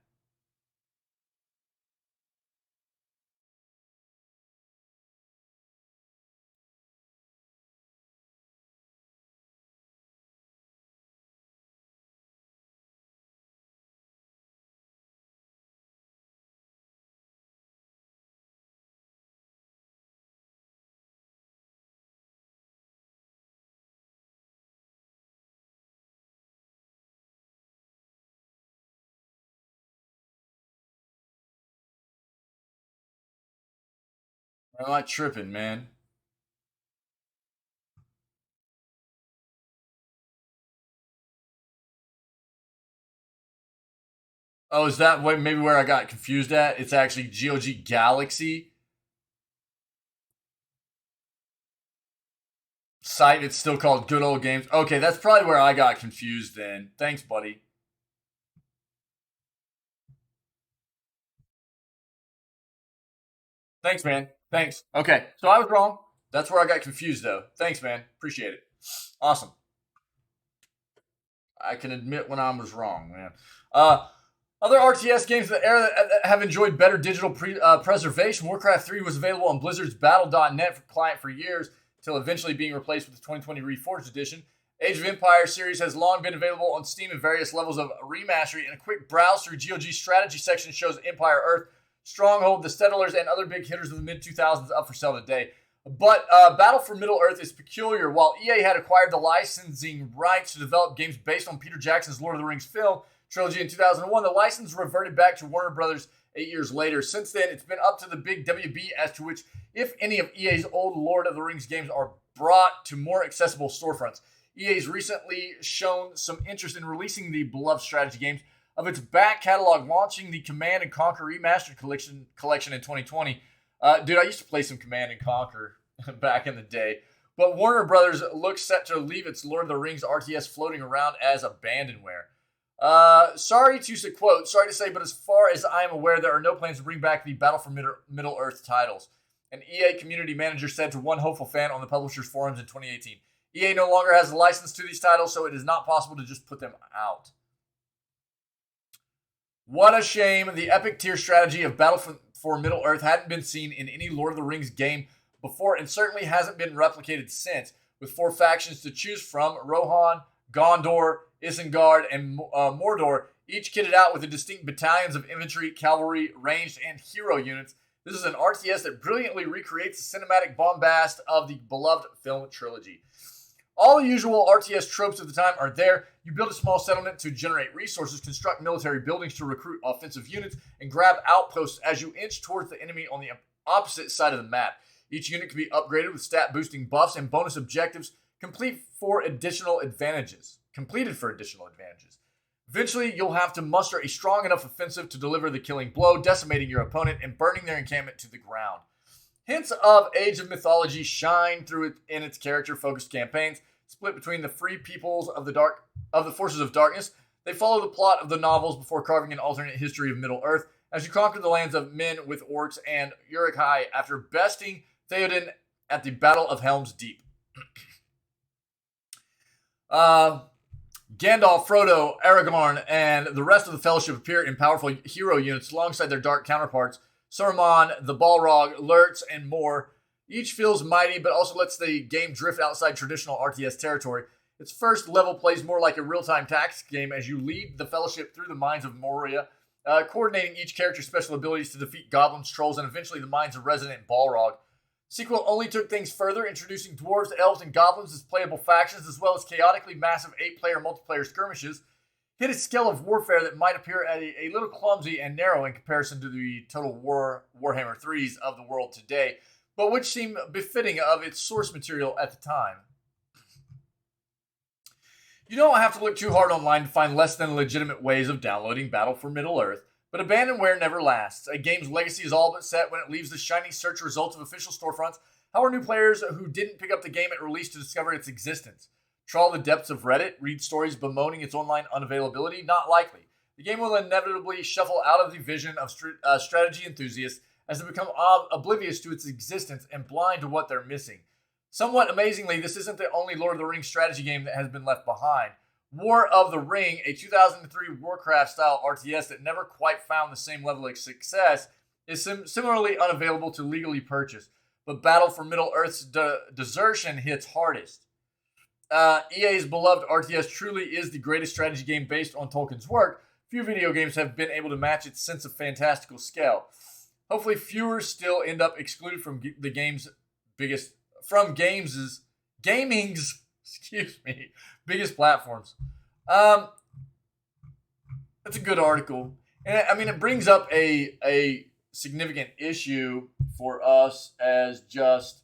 Or am I tripping, man? Oh, is that maybe where I got confused at? It's actually GOG Galaxy site. It's still called Good Old Games. Okay, that's probably where I got confused then. Thanks, buddy. Thanks, man. Thanks. Okay, so I was wrong. That's where I got confused, though. Thanks, man. Appreciate it. Awesome. I can admit when I was wrong, man. Other RTS games that have enjoyed better digital preservation. Warcraft 3 was available on Blizzard's Battle.net client for years, until eventually being replaced with the 2020 Reforged edition. Age of Empires series has long been available on Steam in various levels of remastery, and a quick browse through GOG's strategy section shows Empire Earth, Stronghold, the Settlers, and other big hitters of the mid-2000s up for sale today. But Battle for Middle-earth is peculiar. While EA had acquired the licensing rights to develop games based on Peter Jackson's Lord of the Rings film trilogy in 2001, the license reverted back to Warner Brothers 8 years later. Since then, it's been up to the big WB as to which, if any, of EA's old Lord of the Rings games are brought to more accessible storefronts. EA's recently shown some interest in releasing the beloved strategy games of its back catalog, launching the Command & Conquer Remastered collection in 2020. Dude, I used to play some Command & Conquer back in the day. But Warner Brothers looks set to leave its Lord of the Rings RTS floating around as abandonware. Sorry to say, but as far as I am aware, there are no plans to bring back the Battle for Middle-earth titles. An EA community manager said to one hopeful fan on the publisher's forums in 2018. EA no longer has a license to these titles, so it is not possible to just put them out. What a shame. The epic tier strategy of Battle for Middle-earth hadn't been seen in any Lord of the Rings game before, and certainly hasn't been replicated since, with 4 factions to choose from: Rohan, Gondor, Isengard, and Mordor, each kitted out with the distinct battalions of infantry, cavalry, ranged, and hero units. This is an RTS that brilliantly recreates the cinematic bombast of the beloved film trilogy. All the usual RTS tropes of the time are there. You build a small settlement to generate resources, construct military buildings to recruit offensive units, and grab outposts as you inch towards the enemy on the opposite side of the map. Each unit can be upgraded with stat-boosting buffs and bonus objectives, completed for additional advantages. Eventually, you'll have to muster a strong enough offensive to deliver the killing blow, decimating your opponent and burning their encampment to the ground. Hints of Age of Mythology shine through it in its character-focused campaigns, split between the free peoples of the forces of darkness. They follow the plot of the novels before carving an alternate history of Middle-earth, as you conquer the lands of men with orcs and Uruk-hai after besting Theoden at the Battle of Helm's Deep. Gandalf, Frodo, Aragorn, and the rest of the Fellowship appear in powerful hero units alongside their dark counterparts, Saruman, the Balrog, Lurtz, and more. Each feels mighty, but also lets the game drift outside traditional RTS territory. Its first level plays more like a real-time tactics game as you lead the Fellowship through the mines of Moria, coordinating each character's special abilities to defeat goblins, trolls, and eventually the mines of Resident Balrog. Sequel only took things further, introducing dwarves, elves, and goblins as playable factions, as well as chaotically massive 8-player multiplayer skirmishes. Hit a scale of warfare that might appear a little clumsy and narrow in comparison to the Total War Warhammer 3s of the world today, but which seem befitting of its source material at the time. You don't have to look too hard online to find less than legitimate ways of downloading Battle for Middle-earth, but abandonware never lasts. A game's legacy is all but set when it leaves the shiny search results of official storefronts. How are new players who didn't pick up the game at release to discover its existence? Trawl the depths of Reddit? Read stories bemoaning its online unavailability? Not likely. The game will inevitably shuffle out of the vision of strategy enthusiasts as they become oblivious to its existence and blind to what they're missing. Somewhat amazingly, this isn't the only Lord of the Rings strategy game that has been left behind. War of the Ring, a 2003 Warcraft-style RTS that never quite found the same level of success, is similarly unavailable to legally purchase. But Battle for Middle-earth's desertion hits hardest. EA's beloved RTS truly is the greatest strategy game based on Tolkien's work. Few video games have been able to match its sense of fantastical scale. Hopefully fewer still end up excluded from the game's biggest... gaming's biggest platforms. That's a good article. And I mean, it brings up a significant issue for us as just,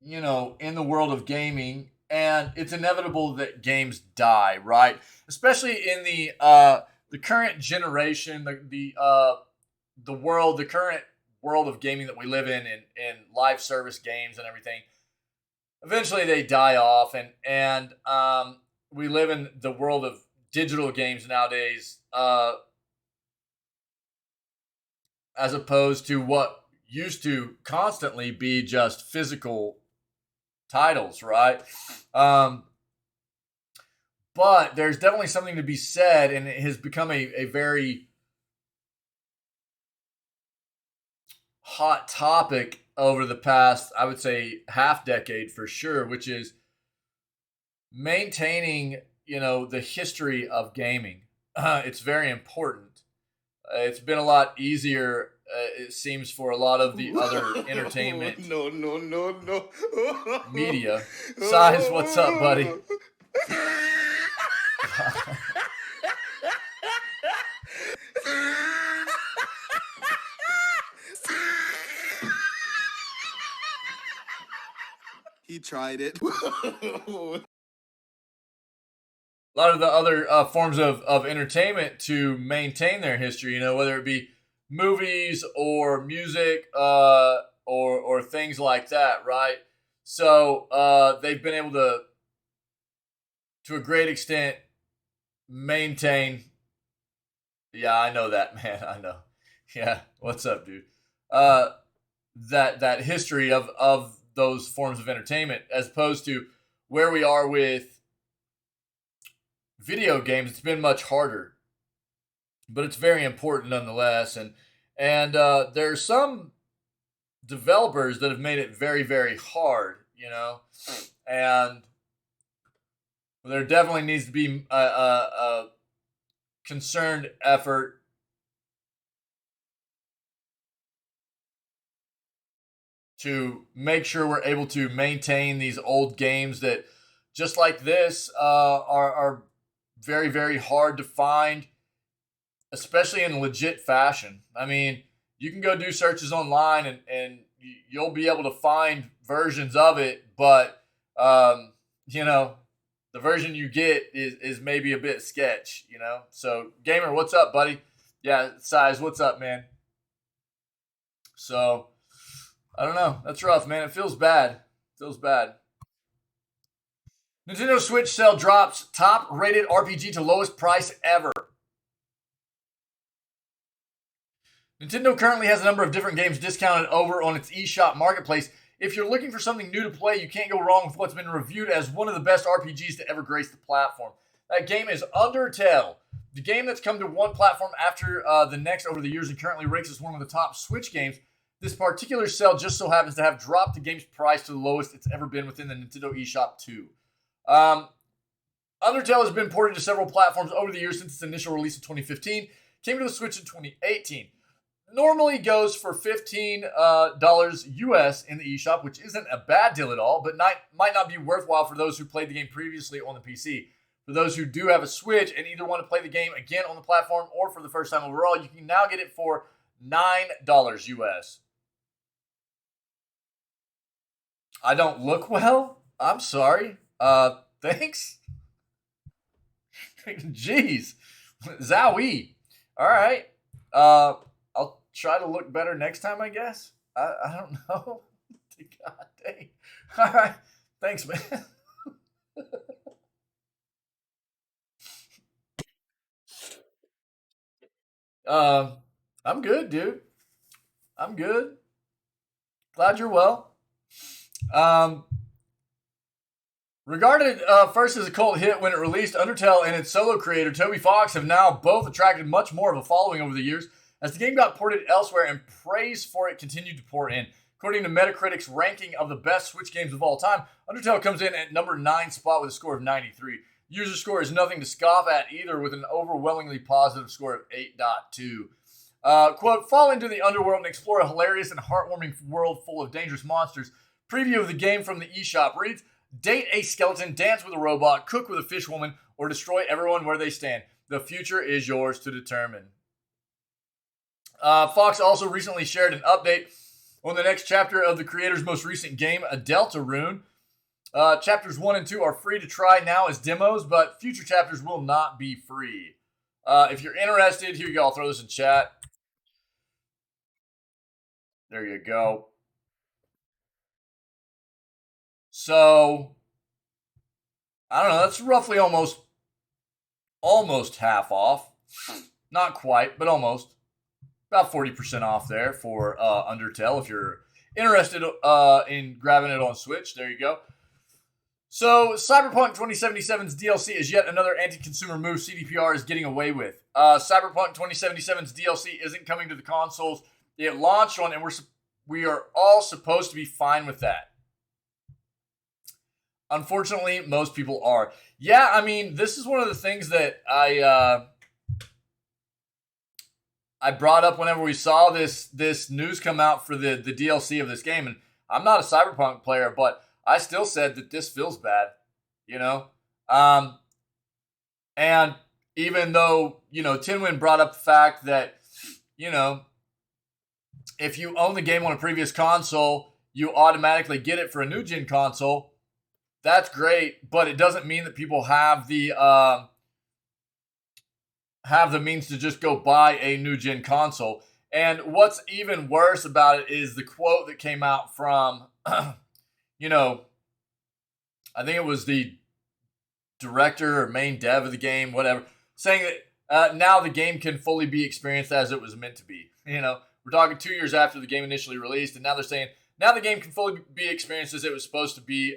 you know, in the world of gaming. And it's inevitable that games die, right? Especially in the current generation, the current world of gaming that we live in live service games and everything. Eventually they die off, and we live in the world of digital games nowadays, as opposed to what used to constantly be just physical titles, right? But there's definitely something to be said, and it has become a very hot topic over the past, I would say, half decade for sure, which is maintaining, you know, the history of gaming. It's very important. It's been a lot easier, it seems, for a lot of the other entertainment media. Size, what's up, buddy? He tried it. A lot of the other forms of entertainment to maintain their history, you know, whether it be movies or music or things like that, right? So they've been able to a great extent, maintain. Yeah, I know that, man. I know. Yeah, what's up, dude? That history of those forms of entertainment, as opposed to where we are with video games. It's been much harder, but it's very important nonetheless. And there are some developers that have made it very, very hard, you know, and there definitely needs to be a concerned effort to make sure we're able to maintain these old games that, just like this, are very, very hard to find, especially in legit fashion. I mean, you can go do searches online and you'll be able to find versions of it, but, you know, the version you get is maybe a bit sketch, you know? So, Gamer, what's up, buddy? Yeah, Size, what's up, man? So, I don't know. That's rough, man. It feels bad. Nintendo Switch sale drops top rated RPG to lowest price ever. Nintendo currently has a number of different games discounted over on its eShop marketplace. If you're looking for something new to play, you can't go wrong with what's been reviewed as one of the best RPGs to ever grace the platform. That game is Undertale, the game that's come to one platform after the next over the years and currently ranks as one of the top Switch games. This particular sale just so happens to have dropped the game's price to the lowest it's ever been within the Nintendo eShop 2. Undertale has been ported to several platforms over the years since its initial release in 2015, came to the Switch in 2018. Normally goes for $15 US in the eShop, which isn't a bad deal at all, but might not be worthwhile for those who played the game previously on the PC. For those who do have a Switch and either want to play the game again on the platform or for the first time overall, you can now get it for $9 US. I don't look well? I'm sorry. Thanks. Jeez. Zowie. All right. I'll try to look better next time, I guess. I don't know. God dang. All right. Thanks, man. I'm good, dude. I'm good. Glad you're well. Regarded first as a cult hit when it released, Undertale and its solo creator, Toby Fox, have now both attracted much more of a following over the years as the game got ported elsewhere and praise for it continued to pour in. According to Metacritic's ranking of the best Switch games of all time, Undertale comes in at number 9 spot with a score of 93. User score is nothing to scoff at either, with an overwhelmingly positive score of 8.2. Quote, fall into the underworld and explore a hilarious and heartwarming world full of dangerous monsters. Preview of the game from the eShop reads, date a skeleton, dance with a robot, cook with a fish woman, or destroy everyone where they stand. The future is yours to determine. Fox also recently shared an update on the next chapter of the creator's most recent game, a Delta Rune. Chapters 1 and 2 are free to try now as demos, but future chapters will not be free. If you're interested, here you go. I'll throw this in chat. There you go. So, I don't know. That's roughly almost half off. Not quite, but almost. About 40% off there for Undertale. If you're interested in grabbing it on Switch, there you go. So, Cyberpunk 2077's DLC is yet another anti-consumer move CDPR is getting away with. Cyberpunk 2077's DLC isn't coming to the consoles it launched on, and we are all supposed to be fine with that. Unfortunately, most people are. Yeah, I mean, this is one of the things that I brought up whenever we saw this news come out for the DLC of this game, and I'm not a Cyberpunk player, but I still said that this feels bad, you know? And even though, Tinwin brought up the fact that, if you own the game on a previous console, you automatically get it for a new gen console. That's great, but it doesn't mean that people have the means to just go buy a new gen console. And what's even worse about it is the quote that came out from, I think it was the director or main dev of the game, whatever, saying that now the game can fully be experienced as it was meant to be. We're talking 2 years after the game initially released, and now they're saying now the game can fully be experienced as it was supposed to be.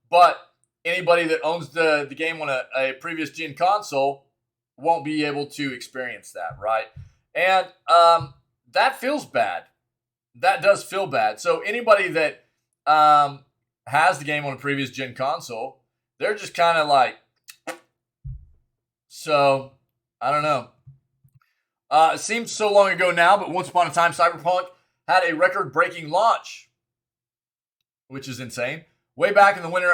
But anybody that owns the game on a previous gen console won't be able to experience that, right? And that feels bad. That does feel bad. So anybody that has the game on a previous gen console, they're just kind of like, so, I don't know. It seems so long ago now, but once upon a time, Cyberpunk had a record-breaking launch, which is insane. Way back in the winter,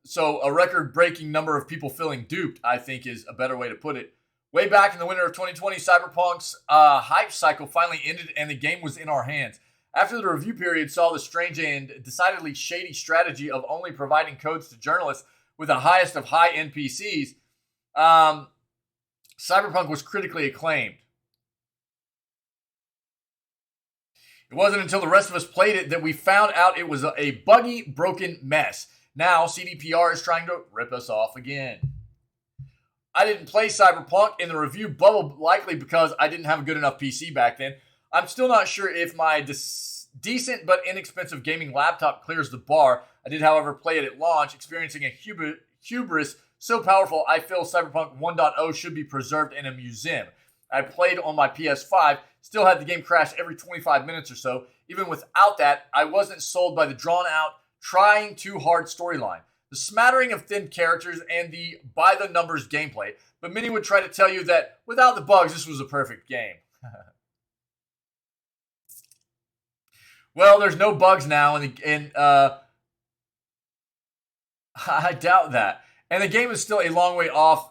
so a record-breaking number of people feeling duped, I think is a better way to put it. Way back in the winter of 2020, Cyberpunk's hype cycle finally ended and the game was in our hands. After the review period saw the strange and decidedly shady strategy of only providing codes to journalists with the highest of high NPCs, Cyberpunk was critically acclaimed. It wasn't until the rest of us played it that we found out it was a buggy, broken mess. Now, CDPR is trying to rip us off again. I didn't play Cyberpunk in the review bubble, likely because I didn't have a good enough PC back then. I'm still not sure if my decent but inexpensive gaming laptop clears the bar. I did, however, play it at launch, experiencing a hubris so powerful I feel Cyberpunk 1.0 should be preserved in a museum. I played on my PS5, still had the game crash every 25 minutes or so. Even without that, I wasn't sold by the drawn-out, trying too hard storyline, the smattering of thin characters, and the by-the-numbers gameplay. But many would try to tell you that without the bugs, this was a perfect game. Well, there's no bugs now, and I doubt that. And the game is still a long way off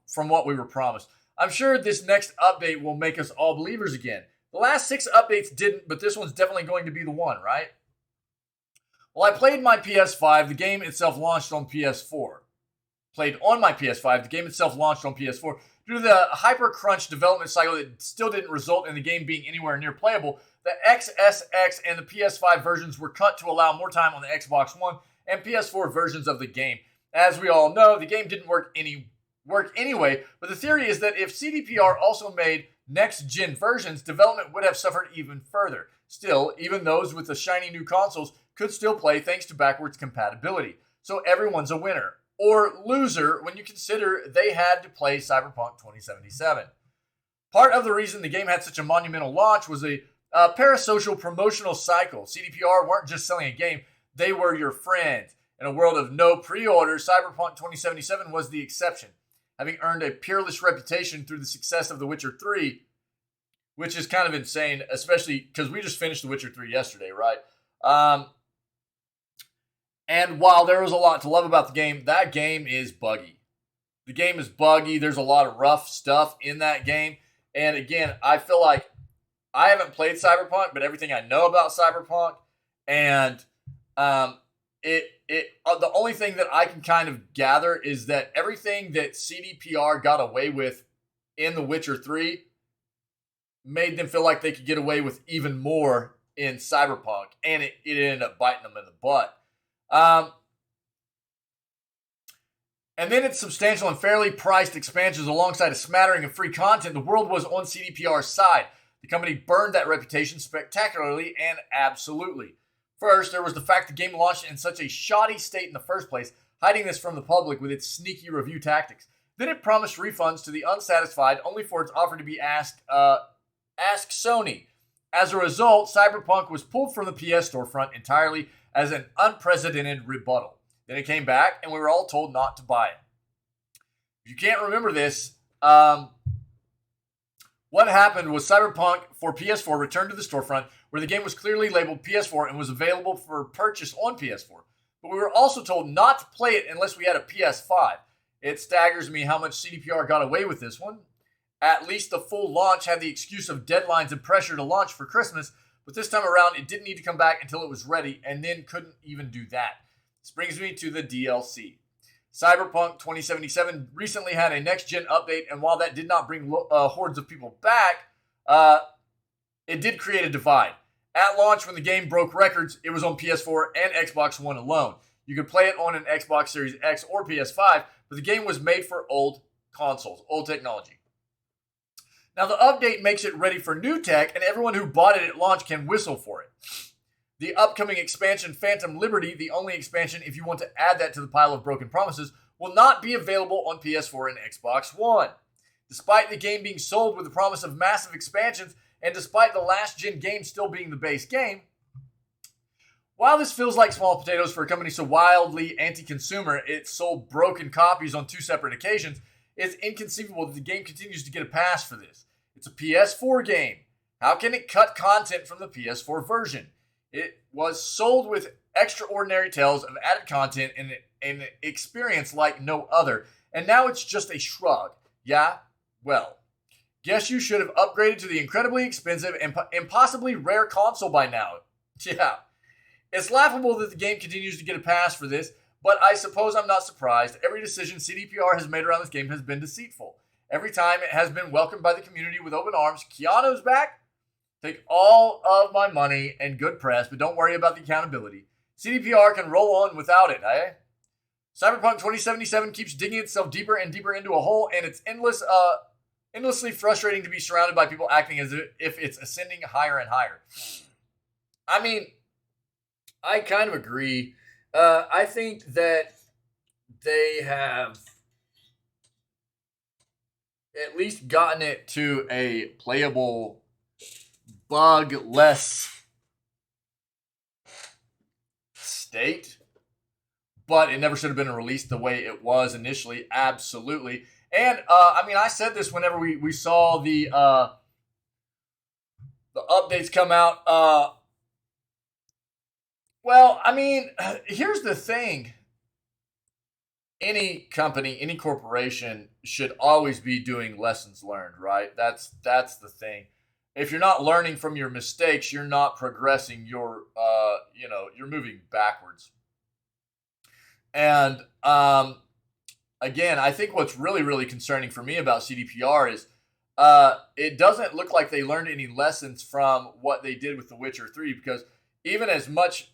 from what we were promised. I'm sure this next update will make us all believers again. The last 6 updates didn't, but this one's definitely going to be the one, right? Well, I played my PS5. The game itself launched on PS4. Played on my PS5. The game itself launched on PS4. Due to the hyper-crunch development cycle that still didn't result in the game being anywhere near playable, the XSX and the PS5 versions were cut to allow more time on the Xbox One and PS4 versions of the game. As we all know, the game didn't work anyway, but the theory is that if CDPR also made next-gen versions, development would have suffered even further. Still, even those with the shiny new consoles could still play thanks to backwards compatibility. So everyone's a winner. Or loser when you consider they had to play Cyberpunk 2077. Part of the reason the game had such a monumental launch was a parasocial promotional cycle. CDPR weren't just selling a game, they were your friends. In a world of no pre-order, Cyberpunk 2077 was the exception, having earned a peerless reputation through the success of The Witcher 3, which is kind of insane, especially because we just finished The Witcher 3 yesterday, right? And while there was a lot to love about the game, that game is buggy. The game is buggy. There's a lot of rough stuff in that game. And again, I feel like I haven't played Cyberpunk, but everything I know about Cyberpunk, and the only thing that I can kind of gather is that everything that CDPR got away with in The Witcher 3 made them feel like they could get away with even more in Cyberpunk, and it ended up biting them in the butt. And then its substantial and fairly priced expansions alongside a smattering of free content, the world was on CDPR's side. The company burned that reputation spectacularly and absolutely. First, there was the fact the game launched in such a shoddy state in the first place, hiding this from the public with its sneaky review tactics. Then it promised refunds to the unsatisfied, only for its offer to be ask Sony. As a result, Cyberpunk was pulled from the PS storefront entirely as an unprecedented rebuttal. Then it came back, and we were all told not to buy it. If you can't remember this, what happened was Cyberpunk for PS4 returned to the storefront, where the game was clearly labeled PS4 and was available for purchase on PS4. But we were also told not to play it unless we had a PS5. It staggers me how much CDPR got away with this one. At least the full launch had the excuse of deadlines and pressure to launch for Christmas, but this time around it didn't need to come back until it was ready, and then couldn't even do that. This brings me to the DLC. Cyberpunk 2077 recently had a next-gen update, and while that did not bring hordes of people back, it did create a divide. At launch, when the game broke records, it was on PS4 and Xbox One alone. You could play it on an Xbox Series X or PS5, but the game was made for old consoles, old technology. Now, the update makes it ready for new tech, and everyone who bought it at launch can whistle for it. The upcoming expansion, Phantom Liberty, the only expansion if you want to add that to the pile of broken promises, will not be available on PS4 and Xbox One. Despite the game being sold with the promise of massive expansions, and despite the last-gen game still being the base game, while this feels like small potatoes for a company so wildly anti-consumer it sold broken copies on 2 separate occasions, it's inconceivable that the game continues to get a pass for this. It's a PS4 game. How can it cut content from the PS4 version? It was sold with extraordinary tales of added content and an experience like no other, and now it's just a shrug. Yeah? Well, guess you should have upgraded to the incredibly expensive and impossibly rare console by now. Yeah. It's laughable that the game continues to get a pass for this, but I suppose I'm not surprised. Every decision CDPR has made around this game has been deceitful. Every time it has been welcomed by the community with open arms. Keanu's back? Take all of my money and good press, but don't worry about the accountability. CDPR can roll on without it, eh? Cyberpunk 2077 keeps digging itself deeper and deeper into a hole, and its endless endlessly frustrating to be surrounded by people acting as if it's ascending higher and higher. I mean, I kind of agree. I think that they have at least gotten it to a playable, bug-less state, but it never should have been released the way it was initially. Absolutely. And I mean, I said this whenever we saw the updates come out. Well, I mean, here's the thing. Any company, any corporation should always be doing lessons learned, right? That's the thing. If you're not learning from your mistakes, you're not progressing. You're moving backwards. And again, I think what's really, really concerning for me about CDPR is it doesn't look like they learned any lessons from what they did with The Witcher 3, because even as much,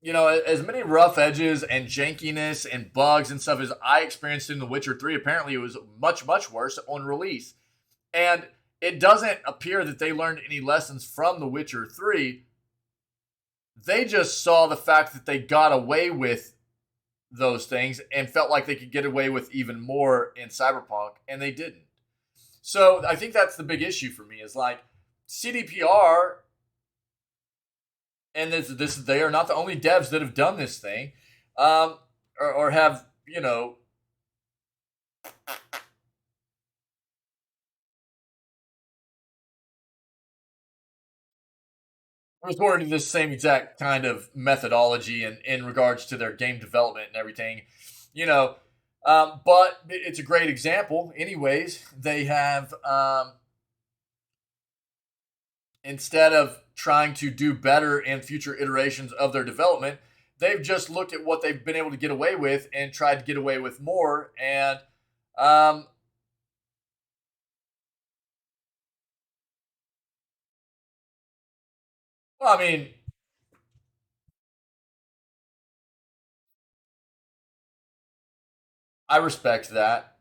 as many rough edges and jankiness and bugs and stuff as I experienced in The Witcher 3, apparently it was much, much worse on release. And it doesn't appear that they learned any lessons from The Witcher 3. They just saw the fact that they got away with those things and felt like they could get away with even more in Cyberpunk, and they didn't. So I think that's the big issue for me, is like CDPR, and they are not the only devs that have done this thing, or have, resorted to this same exact kind of methodology in regards to their game development and everything, but it's a great example. Anyways, they have, instead of trying to do better in future iterations of their development, they've just looked at what they've been able to get away with and tried to get away with more. And well, I mean, I respect that.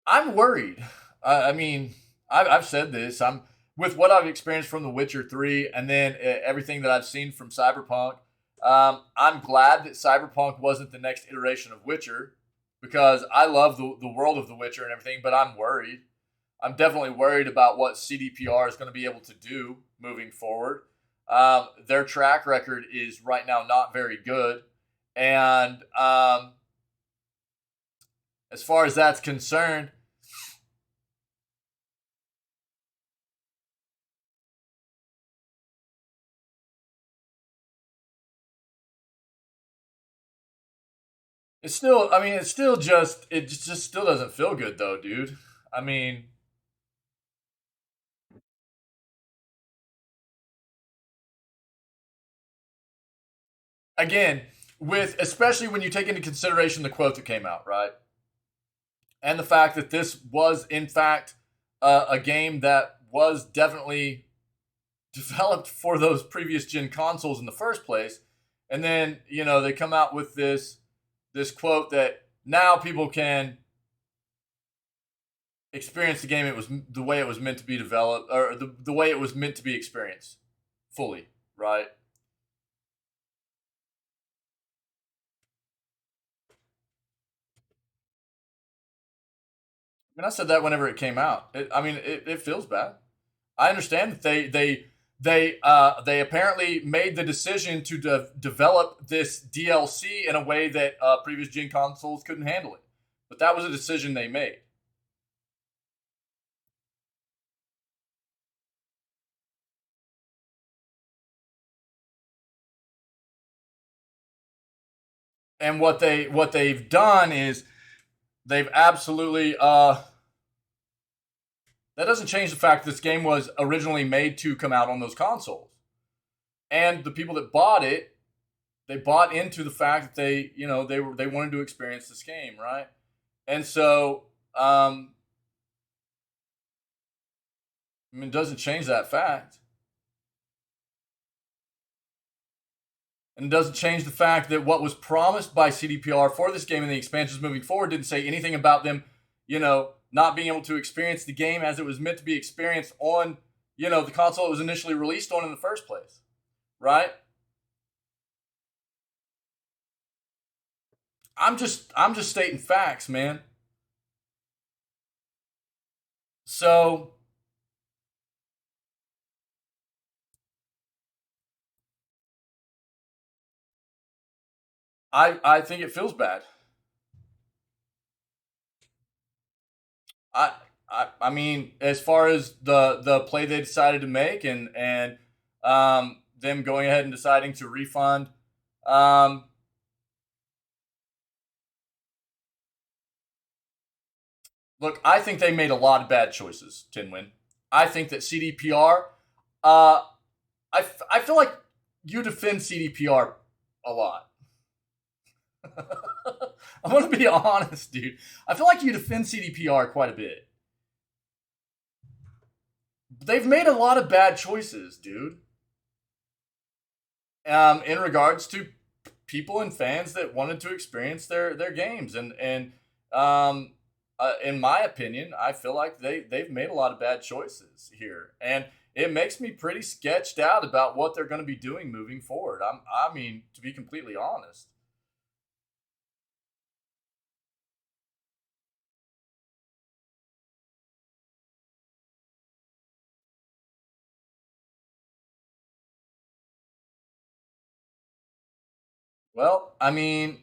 I'm worried. I mean, I've said this. I'm with what I've experienced from The Witcher 3, and then everything that I've seen from Cyberpunk. I'm glad that Cyberpunk wasn't the next iteration of Witcher, because I love the world of The Witcher and everything, but I'm worried. I'm definitely worried about what CDPR is going to be able to do moving forward. Their track record is right now not very good. And as far as that's concerned, it just still doesn't feel good though, dude. I mean, again, especially when you take into consideration the quote that came out, right? And the fact that this was, in fact, a game that was definitely developed for those previous gen consoles in the first place. And then, they come out with this quote that now people can experience the game the way it was meant to be developed, or the way it was meant to be experienced fully, right? I mean, I said that whenever it came out. It feels bad. I understand that they apparently made the decision to develop this DLC in a way that previous gen consoles couldn't handle it, but that was a decision they made. And what they've done is they've absolutely that doesn't change the fact that this game was originally made to come out on those consoles. And the people that bought it, they bought into the fact that they wanted to experience this game, right? And so it doesn't change that fact. And it doesn't change the fact that what was promised by CDPR for this game and the expansions moving forward didn't say anything about them, not being able to experience the game as it was meant to be experienced on, the console it was initially released on in the first place. Right? I'm just stating facts, man. So I think it feels bad. I mean, as far as the play they decided to make and them going ahead and deciding to refund, look, I think they made a lot of bad choices, Tinwin. I think that CDPR, I feel like you defend CDPR a lot. I'm going to be honest, dude. I feel like you defend CDPR quite a bit. They've made a lot of bad choices, dude. In regards to people and fans that wanted to experience their games, and in my opinion, I feel like they've made a lot of bad choices here, and it makes me pretty sketched out about what they're going to be doing moving forward. I mean, to be completely honest. Well, I mean,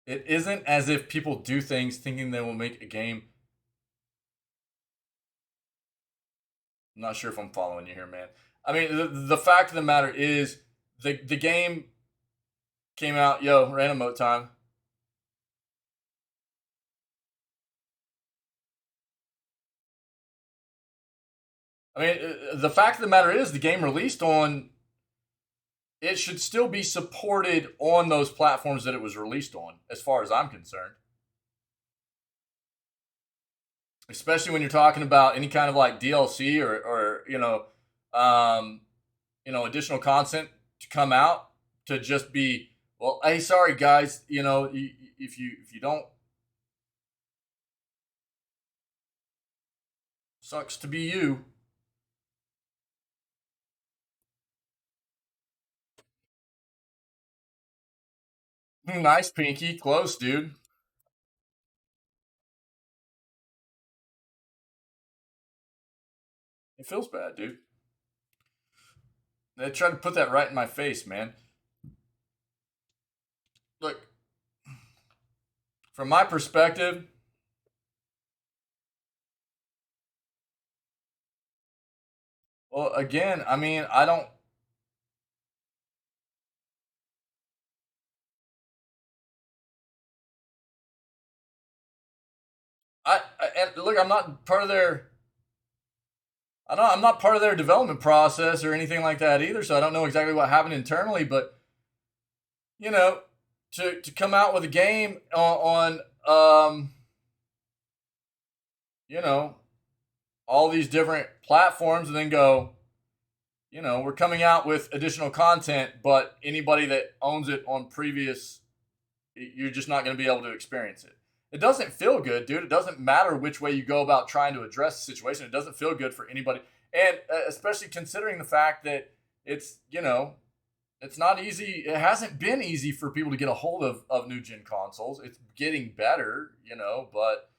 it isn't as if people do things thinking they will make a game. I'm not sure if I'm following you here, man. I mean, the fact of the matter is, the game came out. Yo, random mode time. I mean, the fact of the matter is, the game released on. It should still be supported on those platforms that it was released on, as far as I'm concerned. Especially when you're talking about any kind of like DLC or additional content to come out to just be, well, hey, sorry guys, if you don't, sucks to be you. Nice, Pinky, close, dude. It feels bad, dude. They tried to put that right in my face, man. Look, from my perspective, well, again, I mean, I don't. And look, I'm not part of their. I'm not part of their development process or anything like that either, so I don't know exactly what happened internally. But you know, to come out with a game on you know, all these different platforms and then go, we're coming out with additional content, but anybody that owns it on previous, you're just not going to be able to experience it. It doesn't feel good, dude. It doesn't matter which way you go about trying to address the situation. It doesn't feel good for anybody. And especially considering the fact that it's not easy. It hasn't been easy for people to get a hold of new gen consoles. It's getting better, but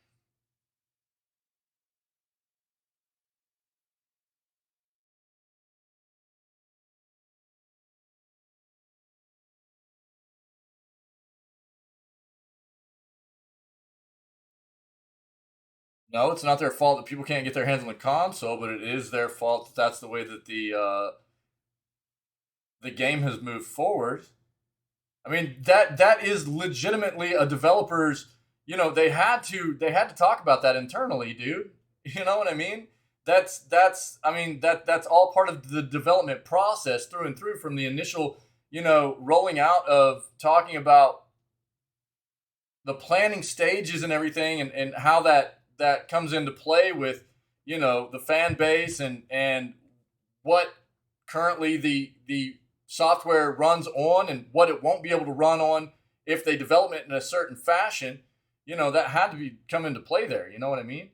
no, it's not their fault that people can't get their hands on the console, but it is their fault that that's the way that the game has moved forward. I mean, that is legitimately a developer's. They had to talk about that internally, dude. You know what I mean? That's all part of the development process through and through, from the initial rolling out of talking about the planning stages and everything, and how that comes into play with the fan base and what currently the software runs on and what it won't be able to run on if they develop it in a certain fashion, that had to be come into play there. You know what I mean?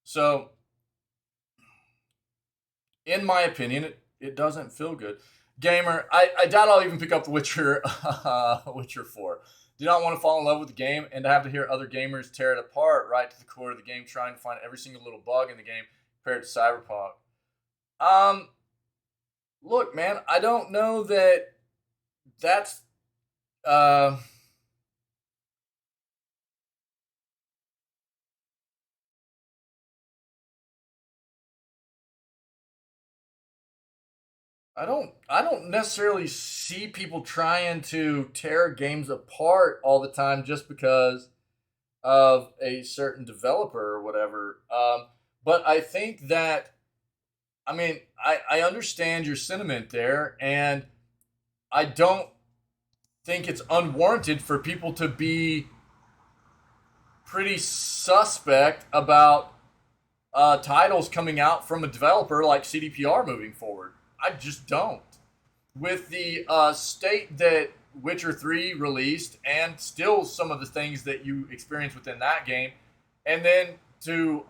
So, in my opinion, it doesn't feel good. Gamer, I doubt I'll even pick up The Witcher, Witcher 4. Do not want to fall in love with the game and to have to hear other gamers tear it apart right to the core of the game, trying to find every single little bug in the game compared to Cyberpunk. Um, Look, man, I don't know that that's uh I don't necessarily see people trying to tear games apart all the time just because of a certain developer or whatever. But I think that I understand your sentiment there, and I don't think it's unwarranted for people to be pretty suspect about titles coming out from a developer like CDPR moving forward. I just don't. With the state that Witcher 3 released, and still some of the things that you experience within that game, and then to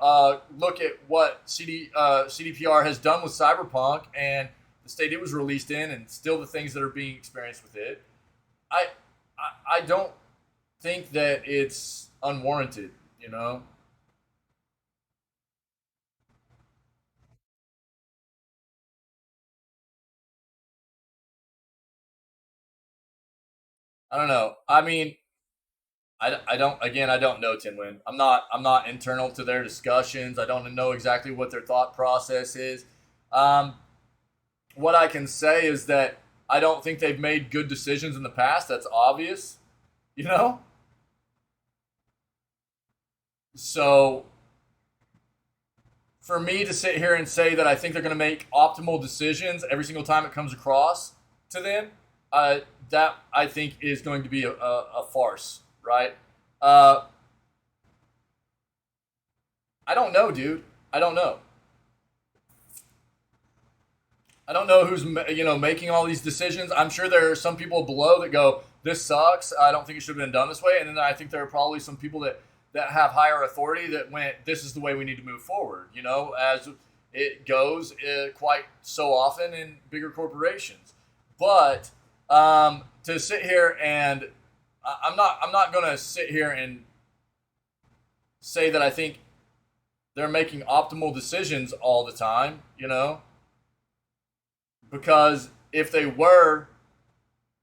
look at what CDPR has done with Cyberpunk and the state it was released in, and still the things that are being experienced with it, I I don't think that it's unwarranted. You know, I don't know. I don't again I don't know Tinwin. I'm not internal to their discussions. I don't know exactly what their thought process is. Um, what I can say is that I don't think they've made good decisions in the past. That's obvious, you know. So for me to sit here and say that I think they're going to make optimal decisions every single time it comes across to them, that I think is going to be a farce, right? Uh, I don't know, dude. I don't know. I don't know who's making all these decisions. I'm sure there are some people below that go, "This sucks. I don't think it should have been done this way." And then I think there are probably some people that have higher authority that went, "This is the way we need to move forward." As it goes quite so often in bigger corporations. But to sit here and I'm not going to sit here and say that I think they're making optimal decisions all the time. Because if they were,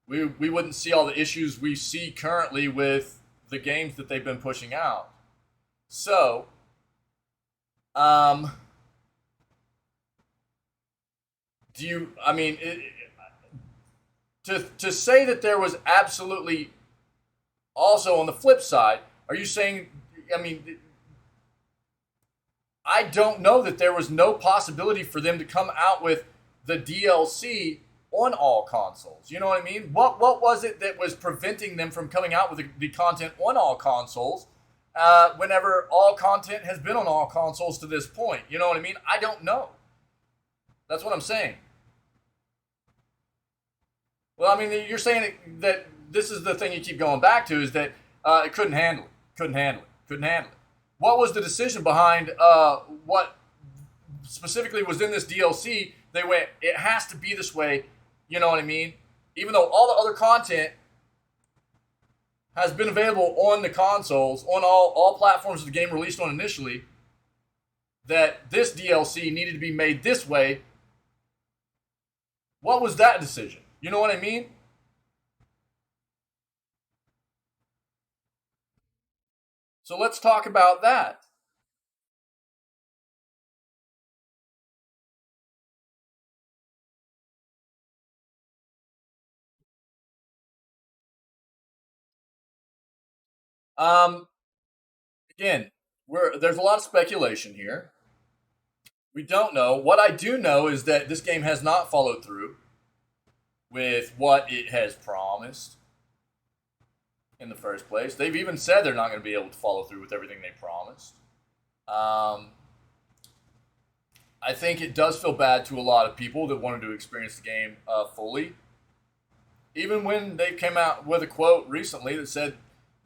we wouldn't see all the issues we see currently with the games that they've been pushing out. So, um, do you? I mean, to say that there was absolutely also on the flip side, are you saying? I mean, I don't know that there was no possibility for them to come out with the DLC on all consoles. You know what I mean? What was it that was preventing them from coming out with the content on all consoles? Whenever all content has been on all consoles to this point, you know what I mean? I don't know. That's what I'm saying. Well, I mean, you're saying that this is the thing you keep going back to is that it couldn't handle it, couldn't handle it, couldn't handle it. What was the decision behind what specifically was in this DLC? They went, it has to be this way. You know what I mean? Even though all the other content has been available on the consoles, on all platforms of the game released on initially, that this DLC needed to be made this way. What was that decision? You know what I mean? So let's talk about that. Um, Again, there's a lot of speculation here. We don't know. What I do know is that this game has not followed through with what it has promised in the first place. They've even said they're not going to be able to follow through with everything they promised. Um, I think it does feel bad to a lot of people that wanted to experience the game fully. Even when they came out with a quote recently that said,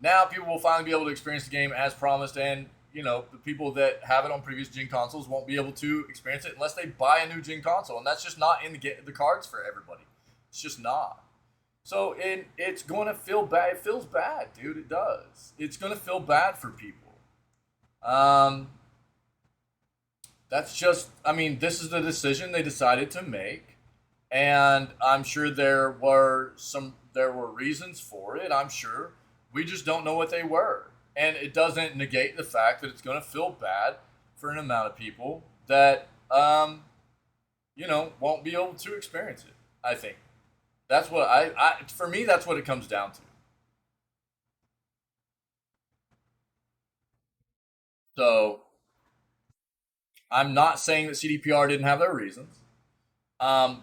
now people will finally be able to experience the game as promised, and the people that have it on previous gen consoles won't be able to experience it unless they buy a new gen console, and that's just not in the cards for everybody. It's just not. So it's going to feel bad. It feels bad, dude. It does. It's going to feel bad for people. That's just. I mean, this is the decision they decided to make, and I'm sure there were reasons for it. I'm sure we just don't know what they were. And it doesn't negate the fact that it's going to feel bad for an amount of people that, won't be able to experience it. I think that's what for me, that's what it comes down to. So I'm not saying that CDPR didn't have their reasons. Um,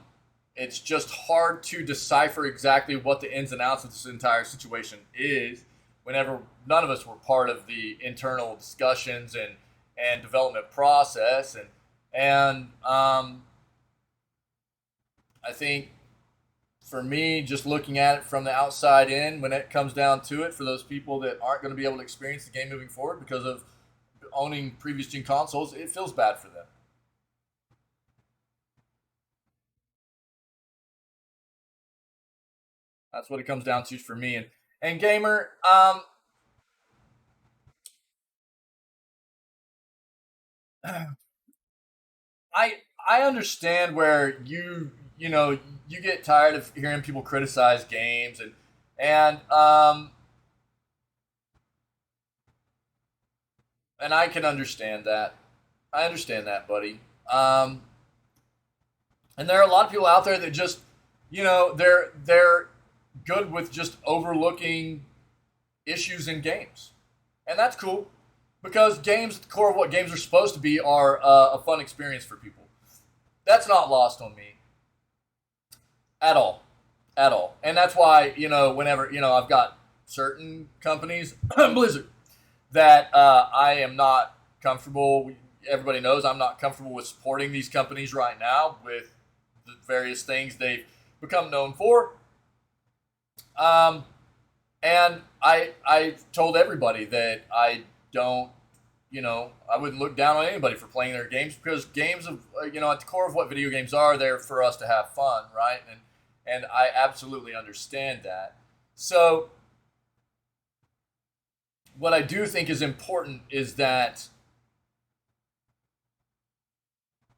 it's just hard to decipher exactly what the ins and outs of this entire situation is whenever none of us were part of the internal discussions and development process. And I think for me, just looking at it from the outside in, when it comes down to it, for those people that aren't going to be able to experience the game moving forward because of owning previous gen consoles, it feels bad for them. That's what it comes down to for me. And gamer, I I understand where you get tired of hearing people criticize games and and I can understand that. I understand that, buddy. Um, and there are a lot of people out there that just they're good with just overlooking issues in games, and that's cool because games, at the core of what games are supposed to be, are a fun experience for people. That's not lost on me at all, at all. And that's why whenever I've got certain companies, Blizzard, that I am not comfortable. Everybody knows I'm not comfortable with supporting these companies right now with the various things they've become known for. Um, and I told everybody that I don't, I wouldn't look down on anybody for playing their games because games of, at the core of what video games are, they're for us to have fun, right? And I absolutely understand that. So what I do think is important is that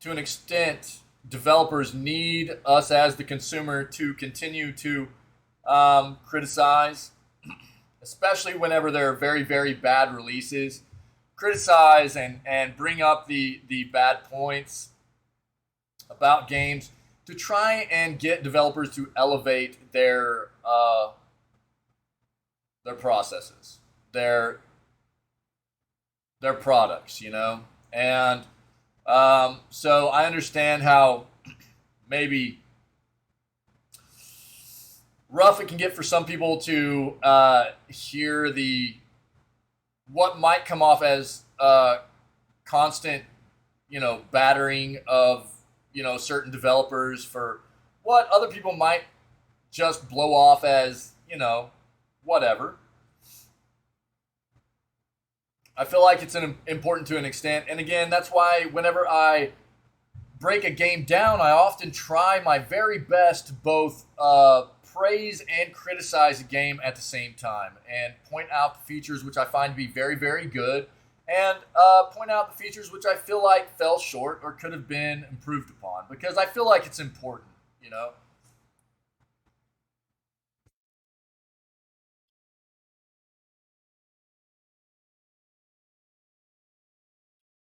to an extent, developers need us as the consumer to continue to criticize, especially whenever there are very, very bad releases. Criticize and bring up the bad points about games to try and get developers to elevate their processes, their products, and so I understand how maybe rough it can get for some people to hear what might come off as constant, battering of certain developers for what other people might just blow off as whatever. I feel like it's important to an extent, and again, that's why whenever I break a game down, I often try my very best to both praise and criticize a game at the same time, and point out the features which I find to be very, very good, and point out the features which I feel like fell short or could have been improved upon, because I feel like it's important.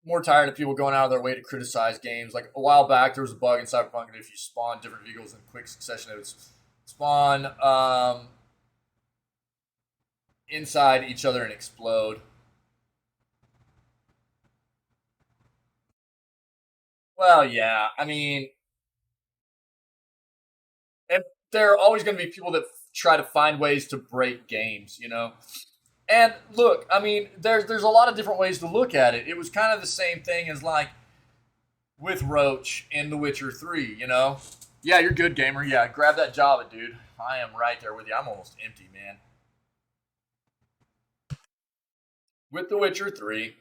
More tired of people going out of their way to criticize games. Like a while back, there was a bug in Cyberpunk, and if you spawn different vehicles in quick succession, it would spawn inside each other and explode. Well, yeah. I mean, and there are always going to be people that try to find ways to break games. And look, I mean, there's a lot of different ways to look at it. It was kind of the same thing as like with Roach in The Witcher 3, you know? Yeah, you're good, gamer. Yeah, grab that Java, dude. I am right there with you. I'm almost empty, man. With The Witcher 3,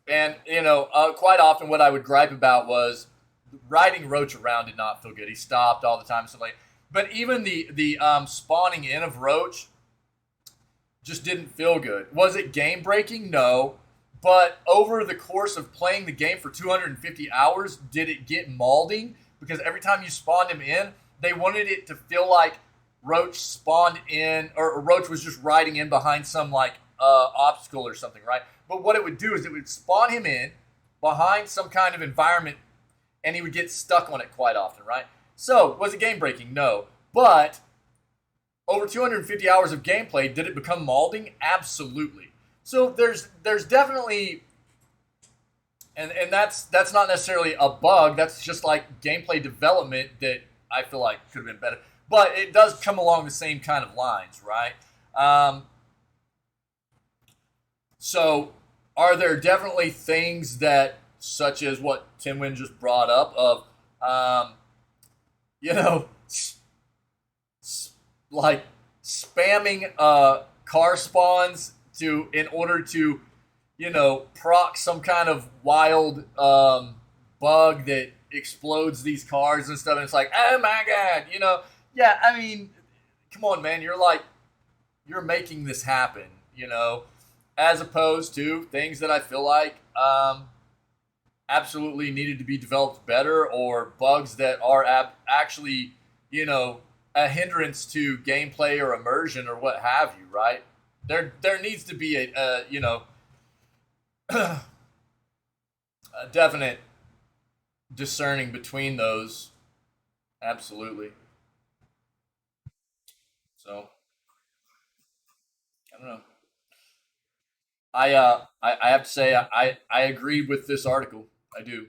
and, you know, quite often what I would gripe about was riding Roach around did not feel good. He stopped all the time. So like, but even the spawning in of Roach just didn't feel good. Was it game breaking? No. But over the course of playing the game for 250 hours, did it get maulding? Because every time you spawned him in, they wanted it to feel like Roach spawned in, or Roach was just riding in behind some like obstacle or something, right? But what it would do is it would spawn him in behind some kind of environment, and he would get stuck on it quite often, right? So, was it game breaking? No. But over 250 hours of gameplay, did it become maulding? Absolutely. So there's definitely, and that's not necessarily a bug. That's just like gameplay development that I feel like could have been better. But it does come along the same kind of lines, right? So are there definitely things that, such as what Timwin just brought up of, you know, like spamming car spawns in order to, you know, proc some kind of wild bug that explodes these cars and stuff, and it's like, oh my god, you know, yeah, I mean, come on, man, you're making this happen, you know, as opposed to things that I feel like absolutely needed to be developed better, or bugs that are actually, you know, a hindrance to gameplay or immersion or what have you, right? There needs to be a you know, a definite discerning between those. Absolutely. So, I don't know. I have to say I agree with this article. I do.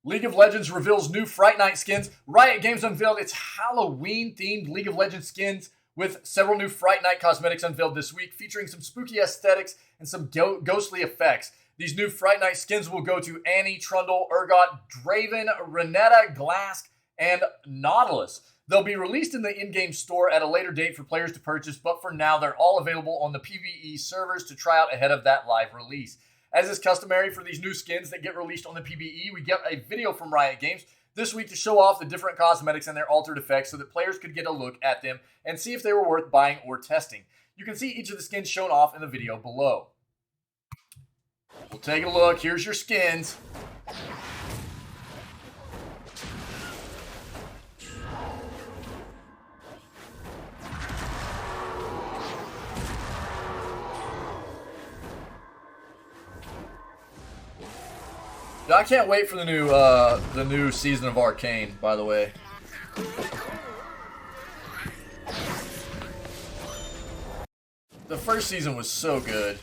League of Legends reveals new Fright Night skins. Riot Games unveiled its Halloween-themed League of Legends skins with several new Fright Night cosmetics unveiled this week, featuring some spooky aesthetics and some ghostly effects. These new Fright Night skins will go to Annie, Trundle, Urgot, Draven, Renetta, Glask, and Nautilus. They'll be released in the in-game store at a later date for players to purchase, but for now, they're all available on the PvE servers to try out ahead of that live release. As is customary for these new skins that get released on the PvE, we get a video from Riot Games this week to show off the different cosmetics and their altered effects so that players could get a look at them and see if they were worth buying or testing. You can see each of the skins shown off in the video below. We'll take a look. Here's your skins. I can't wait for the new season of Arcane, by the way. The first season was so good.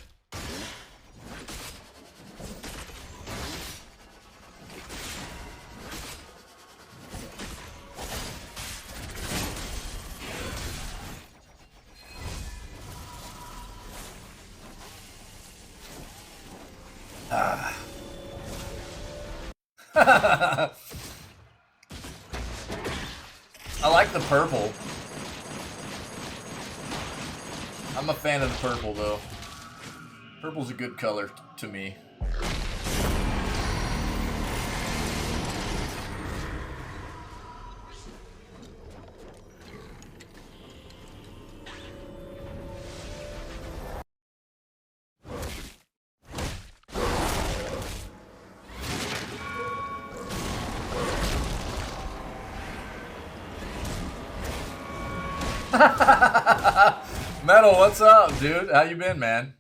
I like the purple. I'm a fan of the purple, though. Purple's a good color to me. Metal, what's up, dude? How you been, man?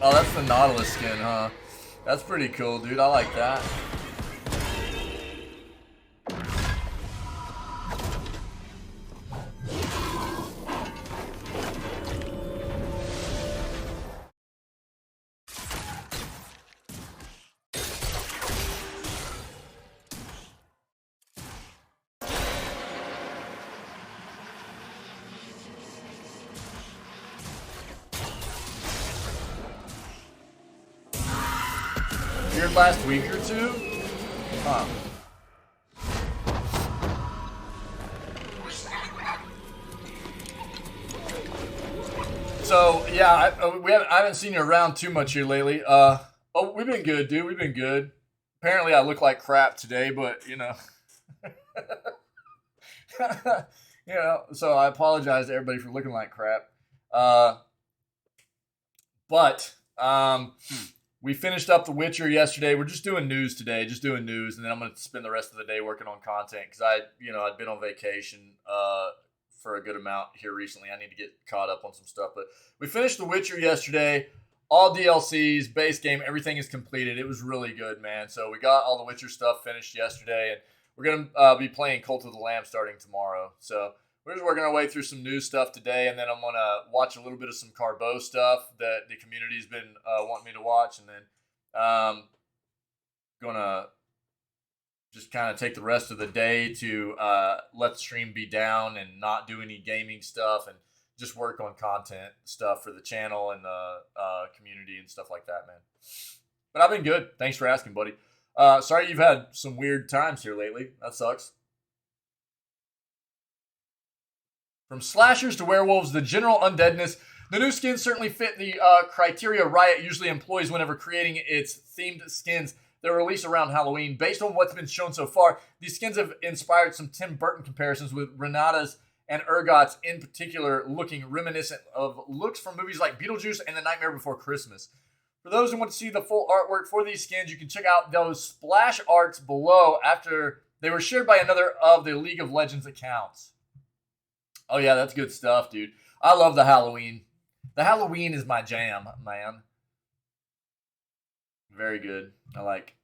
Oh, that's the Nautilus skin, huh? That's pretty cool, dude. I like that. weird last week or two? Huh. So yeah, I haven't seen you around too much here lately. We've been good, dude. We've been good. Apparently, I look like crap today, but you know, So I apologize to everybody for looking like crap. But we finished up The Witcher yesterday. We're just doing news today, and then I'm gonna spend the rest of the day working on content because I'd been on vacation for a good amount here recently. I need to get caught up on some stuff. But we finished The Witcher yesterday. All DLCs, base game, everything is completed. It was really good, man. So we got all the Witcher stuff finished yesterday, and we're going to be playing Cult of the Lamb starting tomorrow. So we're just working our way through some new stuff today, and then I'm going to watch a little bit of some Carbo stuff that the community's been wanting me to watch, and then going to just kind of take the rest of the day to let the stream be down and not do any gaming stuff and just work on content stuff for the channel and the community and stuff like that, man. But I've been good. Thanks for asking, buddy. Sorry you've had some weird times here lately. That sucks. From slashers to werewolves, the general undeadness, the new skins certainly fit the criteria Riot usually employs whenever creating its themed skins that were released around Halloween. Based on what's been shown so far, these skins have inspired some Tim Burton comparisons, with Renata's and Urgot's in particular looking reminiscent of looks from movies like Beetlejuice and The Nightmare Before Christmas. For those who want to see the full artwork for these skins, you can check out those splash arts below after they were shared by another of the League of Legends accounts. Oh yeah, that's good stuff, dude. I love the Halloween. The Halloween is my jam, man. Very good. I like.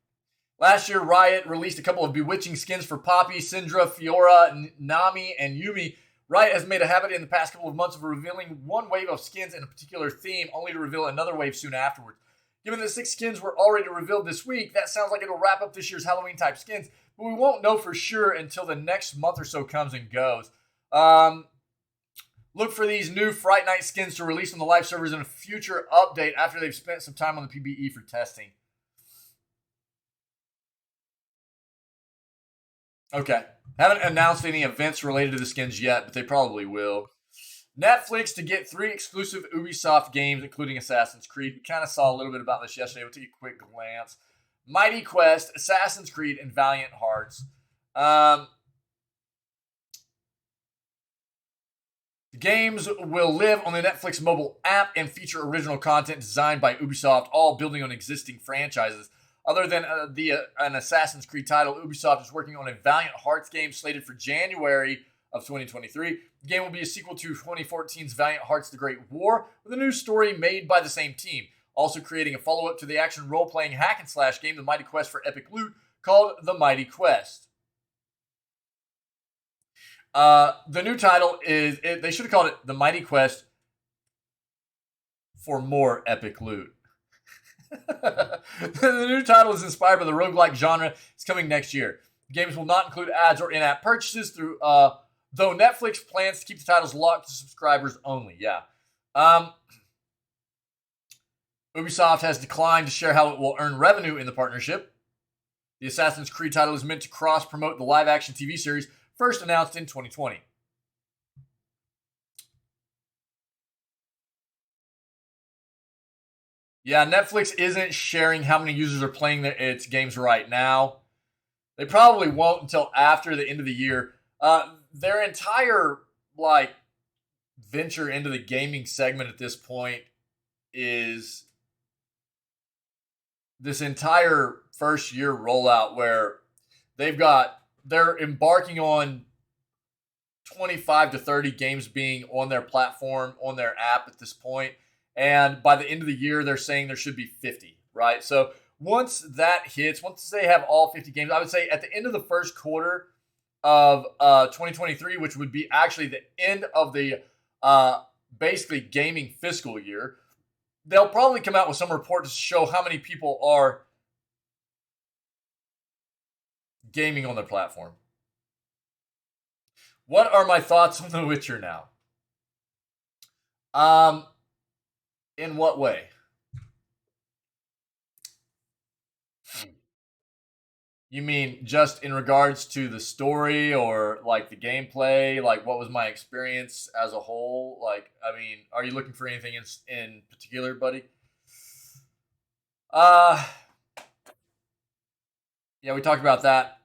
Last year, Riot released a couple of bewitching skins for Poppy, Syndra, Fiora, Nami, and Yumi. Riot has made a habit in the past couple of months of revealing one wave of skins in a particular theme, only to reveal another wave soon afterwards. Given that 6 skins were already revealed this week, that sounds like it'll wrap up this year's Halloween-type skins, but we won't know for sure until the next month or so comes and goes. Look for these new Fright Night skins to release on the live servers in a future update after they've spent some time on the PBE for testing. Okay. Haven't announced any events related to the skins yet, but they probably will. Netflix to get 3 exclusive Ubisoft games, including Assassin's Creed. We kind of saw a little bit about this yesterday. We'll take a quick glance. Mighty Quest, Assassin's Creed, and Valiant Hearts. The games will live on the Netflix mobile app and feature original content designed by Ubisoft, all building on existing franchises. Other than an Assassin's Creed title, Ubisoft is working on a Valiant Hearts game slated for January of 2023. The game will be a sequel to 2014's Valiant Hearts: The Great War, with a new story made by the same team. Also creating a follow-up to the action role-playing hack-and-slash game, The Mighty Quest for Epic Loot, called The Mighty Quest. The new title is, they should have called it The Mighty Quest for More Epic Loot. The new title is inspired by the roguelike genre. It's coming next year. The games will not include ads or in-app purchases, though Netflix plans to keep the titles locked to subscribers only. Yeah. Ubisoft has declined to share how it will earn revenue in the partnership. The Assassin's Creed title is meant to cross-promote the live-action TV series first announced in 2020. Yeah, Netflix isn't sharing how many users are playing its games right now. They probably won't until after the end of the year. Their entire venture into the gaming segment at this point is this entire first year rollout where they're embarking on 25 to 30 games being on their platform, on their app at this point. And by the end of the year, they're saying there should be 50, right? So once that hits, once they have all 50 games, I would say at the end of the first quarter of 2023, which would be actually the end of the basically gaming fiscal year, they'll probably come out with some report to show how many people are gaming on their platform. What are my thoughts on The Witcher now? In what way? You mean just in regards to the story or like the gameplay? Like, what was my experience as a whole? Like, I mean, are you looking for anything in particular, buddy? Uh, yeah, we talked about that.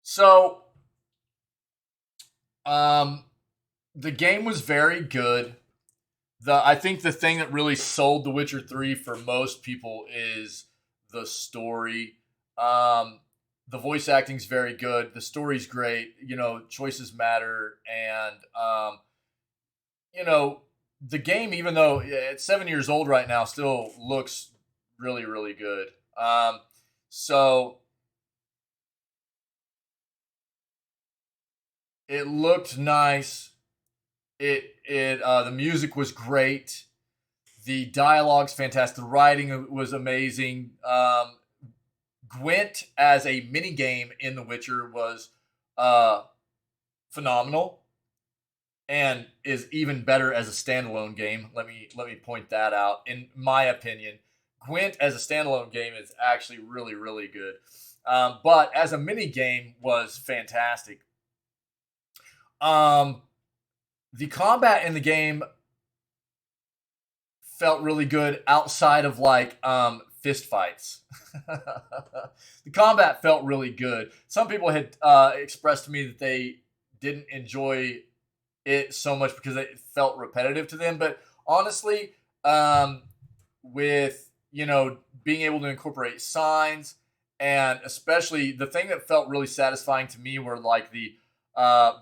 So, um, the game was very good. I think the thing that really sold The Witcher 3 for most people is the story. Um, the voice acting's very good. The story's great. You know, choices matter, and you know, the game, even though it's 7 years old right now, still looks really, really good. So it looked nice. The music was great. The dialogue's fantastic. The writing was amazing. Gwent as a mini game in The Witcher was uh, phenomenal, and is even better as a standalone game. Let me point that out. In my opinion, Gwent as a standalone game is actually really, really good. But as a mini game was fantastic. Um, the combat in the game felt really good outside of like fist fights. The combat felt really good. Some people had expressed to me that they didn't enjoy it so much because it felt repetitive to them. But honestly, with being able to incorporate signs, and especially the thing that felt really satisfying to me were like the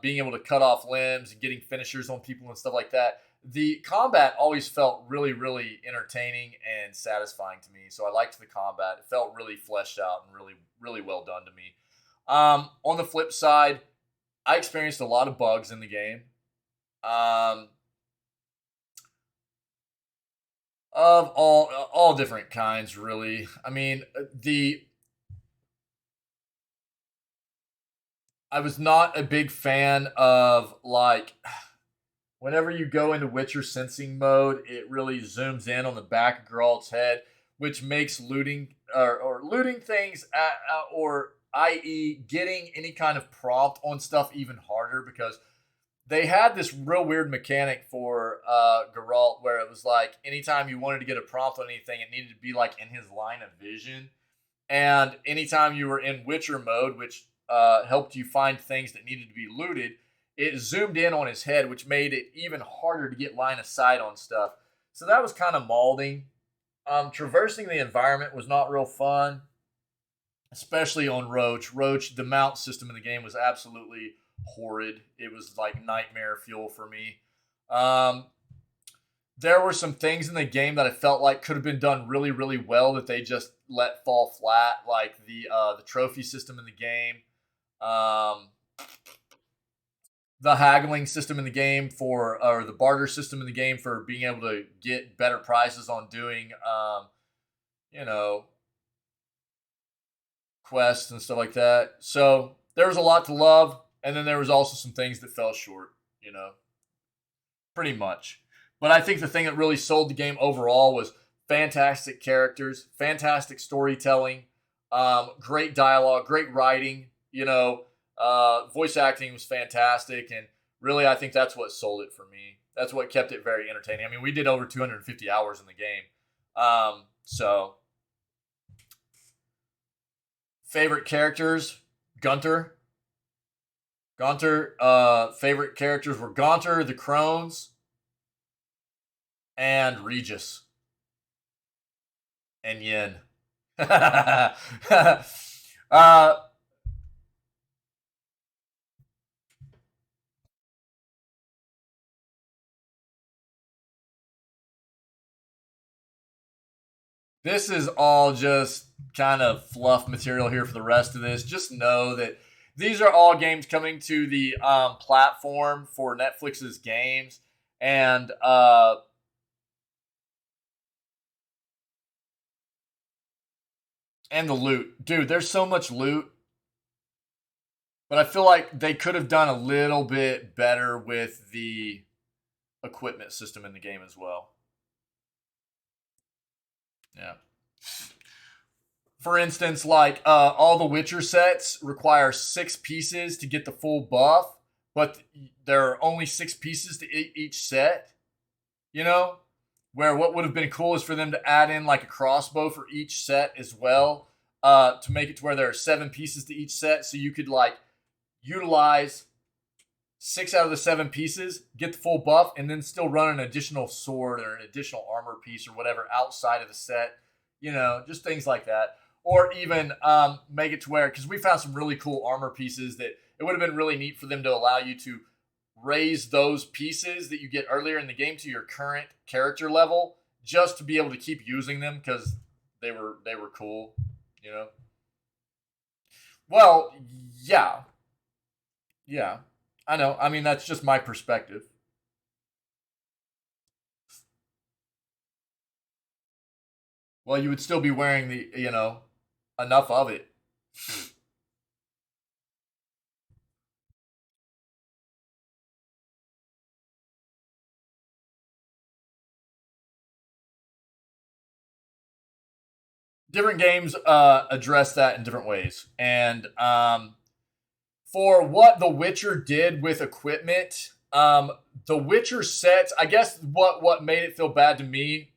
being able to cut off limbs and getting finishers on people and stuff like that. The combat always felt really, really entertaining and satisfying to me. So I liked the combat. It felt really fleshed out and really, really well done to me. On the flip side, I experienced a lot of bugs in the game. Um, of all different kinds, really. I mean, I was not a big fan of like whenever you go into Witcher sensing mode, it really zooms in on the back of Geralt's head, which makes looting or looting things or i.e. getting any kind of prompt on stuff even harder, because they had this real weird mechanic for Geralt where it was like anytime you wanted to get a prompt on anything, it needed to be like in his line of vision. And anytime you were in Witcher mode, which helped you find things that needed to be looted, it zoomed in on his head, which made it even harder to get line of sight on stuff. So that was kind of molding. Traversing the environment was not real fun, especially on Roach. Roach, the mount system in the game was absolutely horrid. It was like nightmare fuel for me. Um, there were some things in the game that I felt like could have been done really, really well that they just let fall flat, like the trophy system in the game, um, the haggling system in the game or the barter system in the game for being able to get better prices on doing, you know, quests and stuff like that. So there was a lot to love, and then there was also some things that fell short, pretty much. But I think the thing that really sold the game overall was fantastic characters, fantastic storytelling, great dialogue, great writing. Voice acting was fantastic, and really, I think that's what sold it for me. That's what kept it very entertaining. I mean, we did over 250 hours in the game. So favorite characters, Gunter. Favorite characters were Gaunter, the Crones, and Regis and Yin. uh, this is all just kind of fluff material here for the rest of this. Just know that these are all games coming to the platform for Netflix's games, and the loot, dude. There's so much loot. But I feel like they could have done a little bit better with the equipment system in the game as well. Yeah. For instance, like all the Witcher sets require 6 pieces to get the full buff, but there are only 6 pieces to each set. You know, where what would have been cool is for them to add in like a crossbow for each set as well, to make it to where there are 7 pieces to each set, so you could like utilize 6 out of the 7 pieces, get the full buff, and then still run an additional sword or an additional armor piece or whatever outside of the set. You know, just things like that. Or even make it to where, because we found some really cool armor pieces that it would have been really neat for them to allow you to raise those pieces that you get earlier in the game to your current character level, just to be able to keep using them because they were cool, you know. Well, yeah, yeah, I know. I mean, that's just my perspective. Well, you would still be wearing the, enough of it. Different games address that in different ways, and for what The Witcher did with equipment, The Witcher sets, I guess what made it feel bad to me,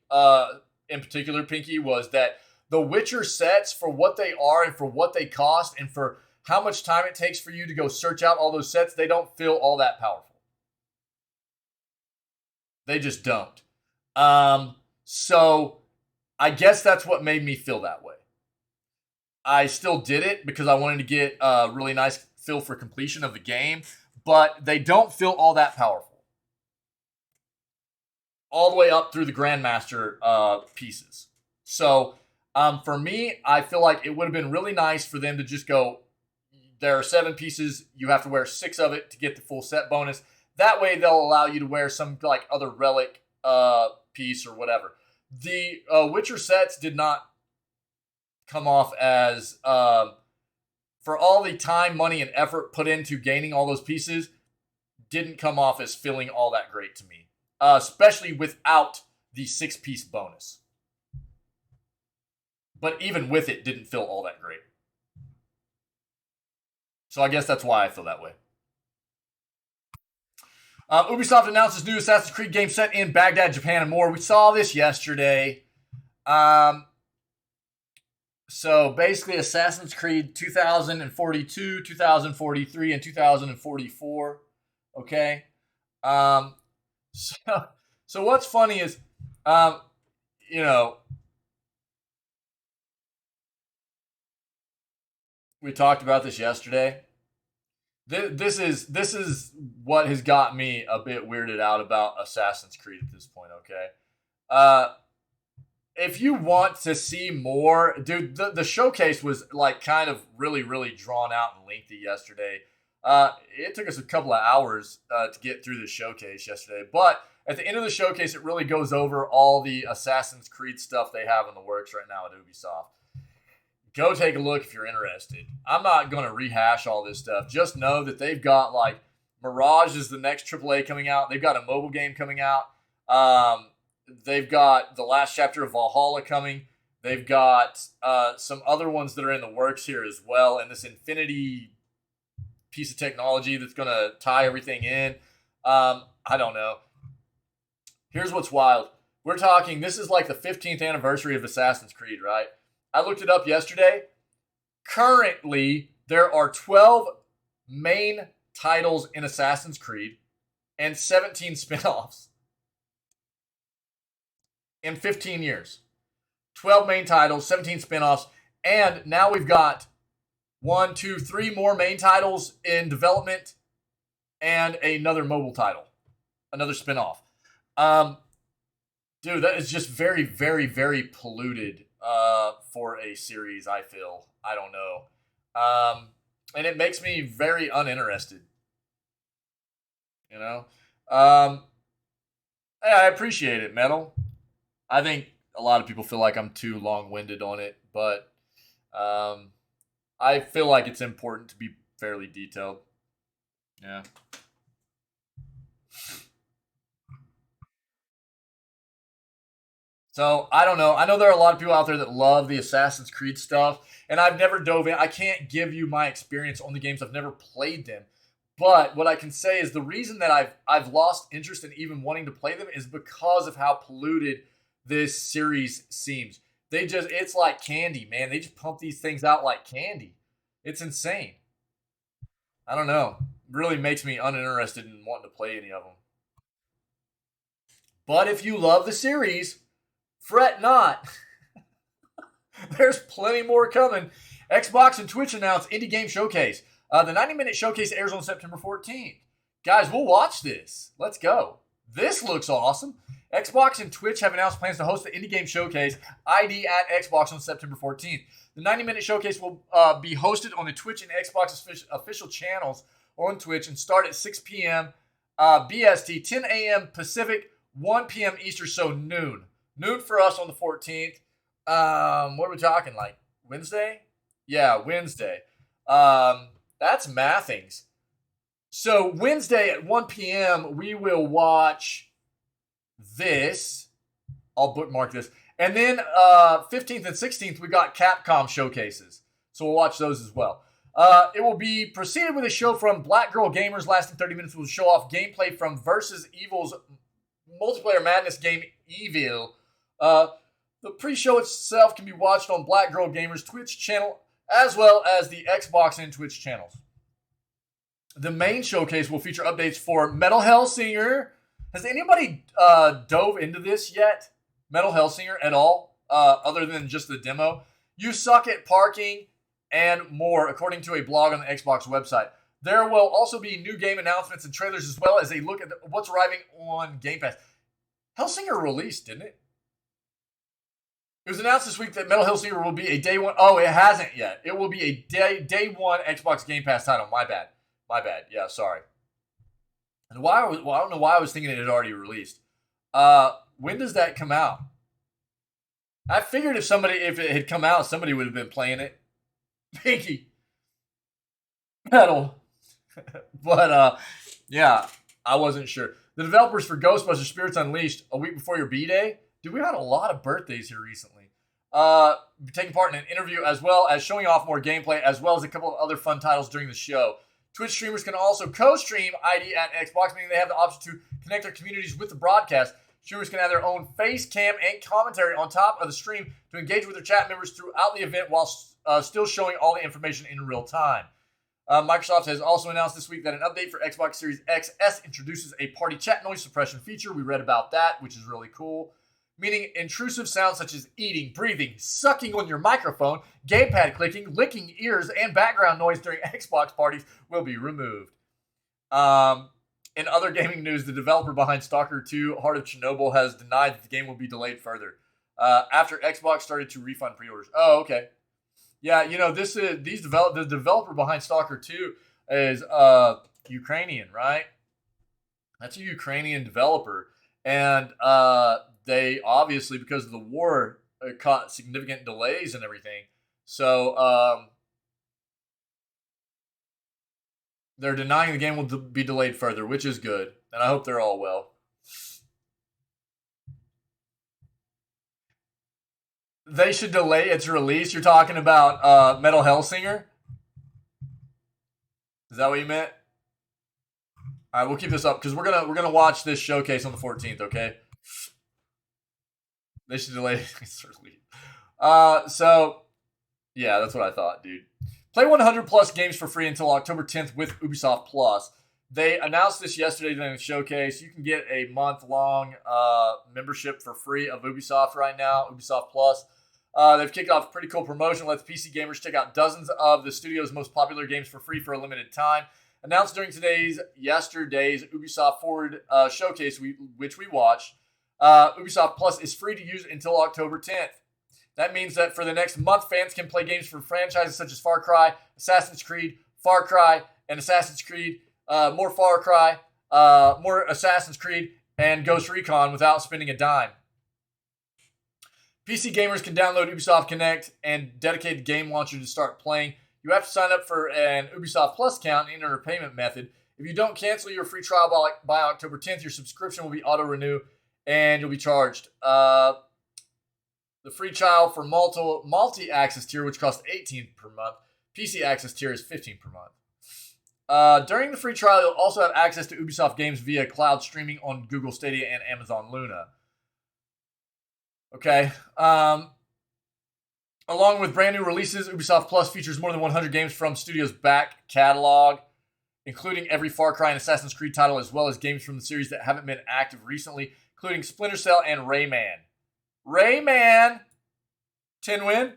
in particular, Pinky, was that The Witcher sets, for what they are and for what they cost and for how much time it takes for you to go search out all those sets, they don't feel all that powerful. They just don't. So I guess that's what made me feel that way. I still did it because I wanted to get a really nice feel for completion of the game, but they don't feel all that powerful. All the way up through the Grandmaster pieces. So for me, I feel like it would have been really nice for them to just go, there are 7 pieces, you have to wear 6 of it to get the full set bonus. That way they'll allow you to wear some like other relic piece or whatever. The Witcher sets did not come off as, for all the time, money, and effort put into gaining all those pieces, didn't come off as feeling all that great to me. Especially without the 6-piece bonus. But even with it, didn't feel all that great. So I guess that's why I feel that way. Ubisoft announces new Assassin's Creed game set in Baghdad, Japan, and more. We saw this yesterday. So basically, Assassin's Creed 2042, 2043, and 2044. Okay. So what's funny is, you know, we talked about this yesterday. This is what has got me a bit weirded out about Assassin's Creed at this point. Okay. If you want to see more, dude, the showcase was like kind of really, really drawn out and lengthy yesterday. It took us a couple of hours to get through the showcase yesterday, but at the end of the showcase, it really goes over all the Assassin's Creed stuff they have in the works right now at Ubisoft. Go take a look if you're interested. I'm not going to rehash all this stuff. Just know that they've got like Mirage is the next AAA coming out. They've got a mobile game coming out. They've got the last chapter of Valhalla coming. They've got some other ones that are in the works here as well. And this Infinity piece of technology that's going to tie everything in. I don't know. Here's what's wild. We're talking, this is like the 15th anniversary of Assassin's Creed, right? I looked it up yesterday. Currently, there are 12 main titles in Assassin's Creed and 17 spin-offs in 15 years. 12 main titles, 17 spin-offs, and now we've got 1, 2, 3 more main titles in development and another mobile title, another spin-off. Dude, that is just very, very, very polluted for a series, I feel. I don't know. And it makes me very uninterested. You know? Hey, I appreciate it, Metal. I think a lot of people feel like I'm too long-winded on it, but I feel like it's important to be fairly detailed. Yeah. So, I don't know. I know there are a lot of people out there that love the Assassin's Creed stuff, and I've never dove in. I can't give you my experience on the games. I've never played them. But what I can say is the reason that I've lost interest in even wanting to play them is because of how polluted this series seems. It's like candy, man. They just pump these things out like candy. It's insane. I don't know. It really makes me uninterested in wanting to play any of them. But if you love the series, fret not. There's plenty more coming. Xbox and Twitch announced Indie Game Showcase. The 90-minute showcase airs on September 14th. Guys, we'll watch this. Let's go. This looks awesome. Xbox and Twitch have announced plans to host the Indie Game Showcase ID at Xbox on September 14th. The 90-minute showcase will be hosted on the Twitch and Xbox official channels on Twitch and start at 6 p.m. BST, 10 a.m. Pacific, 1 p.m. Eastern, so noon. Noon for us on the 14th. What are we talking, like Wednesday? Yeah, Wednesday. That's mathings. So Wednesday at 1 p.m., we will watch this. I'll bookmark this. And then 15th and 16th, we got Capcom showcases. So we'll watch those as well. It will be preceded with a show from Black Girl Gamers lasting 30 minutes. Will show off gameplay from Versus Evil's multiplayer madness game Evil. The pre-show itself can be watched on Black Girl Gamers Twitch channel as well as the Xbox and Twitch channels. The main showcase will feature updates for Metal Hellsinger. Has anybody dove into this yet? Metal Hellsinger at all? Other than just the demo? You Suck at Parking and more, according to a blog on the Xbox website. There will also be new game announcements and trailers as well as a look at what's arriving on Game Pass. Hellsinger released, didn't it? It was announced this week that Metal Hellsinger will be a day one. Oh, it hasn't yet. It will be a day one Xbox Game Pass title. My bad. Yeah, sorry. And I don't know why I was thinking it had already released. When does that come out? I figured if it had come out, somebody would have been playing it. Pinky. Metal. But, yeah, I wasn't sure. The developers for Ghostbusters Spirits Unleashed a week before your B-Day. Dude, we had a lot of birthdays here recently. Taking part in an interview as well as showing off more gameplay as well as a couple of other fun titles during the show. Twitch streamers can also co-stream ID at Xbox, meaning they have the option to connect their communities with the broadcast. Streamers can have their own face cam and commentary on top of the stream to engage with their chat members throughout the event while still showing all the information in real time. Microsoft has also announced this week that an update for Xbox Series XS introduces a party chat noise suppression feature. We read about that, which is really cool. Meaning intrusive sounds such as eating, breathing, sucking on your microphone, gamepad clicking, licking ears, and background noise during Xbox parties will be removed. In other gaming news, the developer behind Stalker 2 Heart of Chernobyl has denied that the game will be delayed further after Xbox started to refund pre-orders. Oh, okay. Yeah, the developer behind Stalker 2 is Ukrainian, right? That's a Ukrainian developer. And they obviously, because of the war, caught significant delays and everything. So they're denying the game will be delayed further, which is good. And I hope they're all well. They should delay its release. You're talking about Metal Hellsinger? Is that what you meant? All right, we'll keep this up because we're gonna watch this showcase on the 14th. Okay. They should delay its release. So yeah, that's what I thought, dude. Play 100 plus games for free until October 10th with Ubisoft Plus. They announced this yesterday during the showcase. You can get a month-long membership for free of Ubisoft right now, Ubisoft Plus. They've kicked off a pretty cool promotion. Lets PC gamers check out dozens of the studio's most popular games for free for a limited time. Announced during yesterday's Ubisoft Forward showcase, which we watched, Ubisoft Plus is free to use until October 10th. That means that for the next month, fans can play games from franchises such as Far Cry, Assassin's Creed, Far Cry, and Assassin's Creed, more Far Cry, more Assassin's Creed, and Ghost Recon without spending a dime. PC gamers can download Ubisoft Connect and dedicated game launcher to start playing. You have to sign up for an Ubisoft Plus account and enter a payment method. If you don't cancel your free trial by October 10th, your subscription will be auto-renew and you'll be charged. The free trial for multi-access tier, which costs $18 per month. PC access tier is $15 per month. During the free trial, you'll also have access to Ubisoft games via cloud streaming on Google Stadia and Amazon Luna. Okay. Along with brand new releases, Ubisoft Plus features more than 100 games from studio's back catalog, including every Far Cry and Assassin's Creed title, as well as games from the series that haven't been active recently, including Splinter Cell and Rayman. Rayman! Tinwin?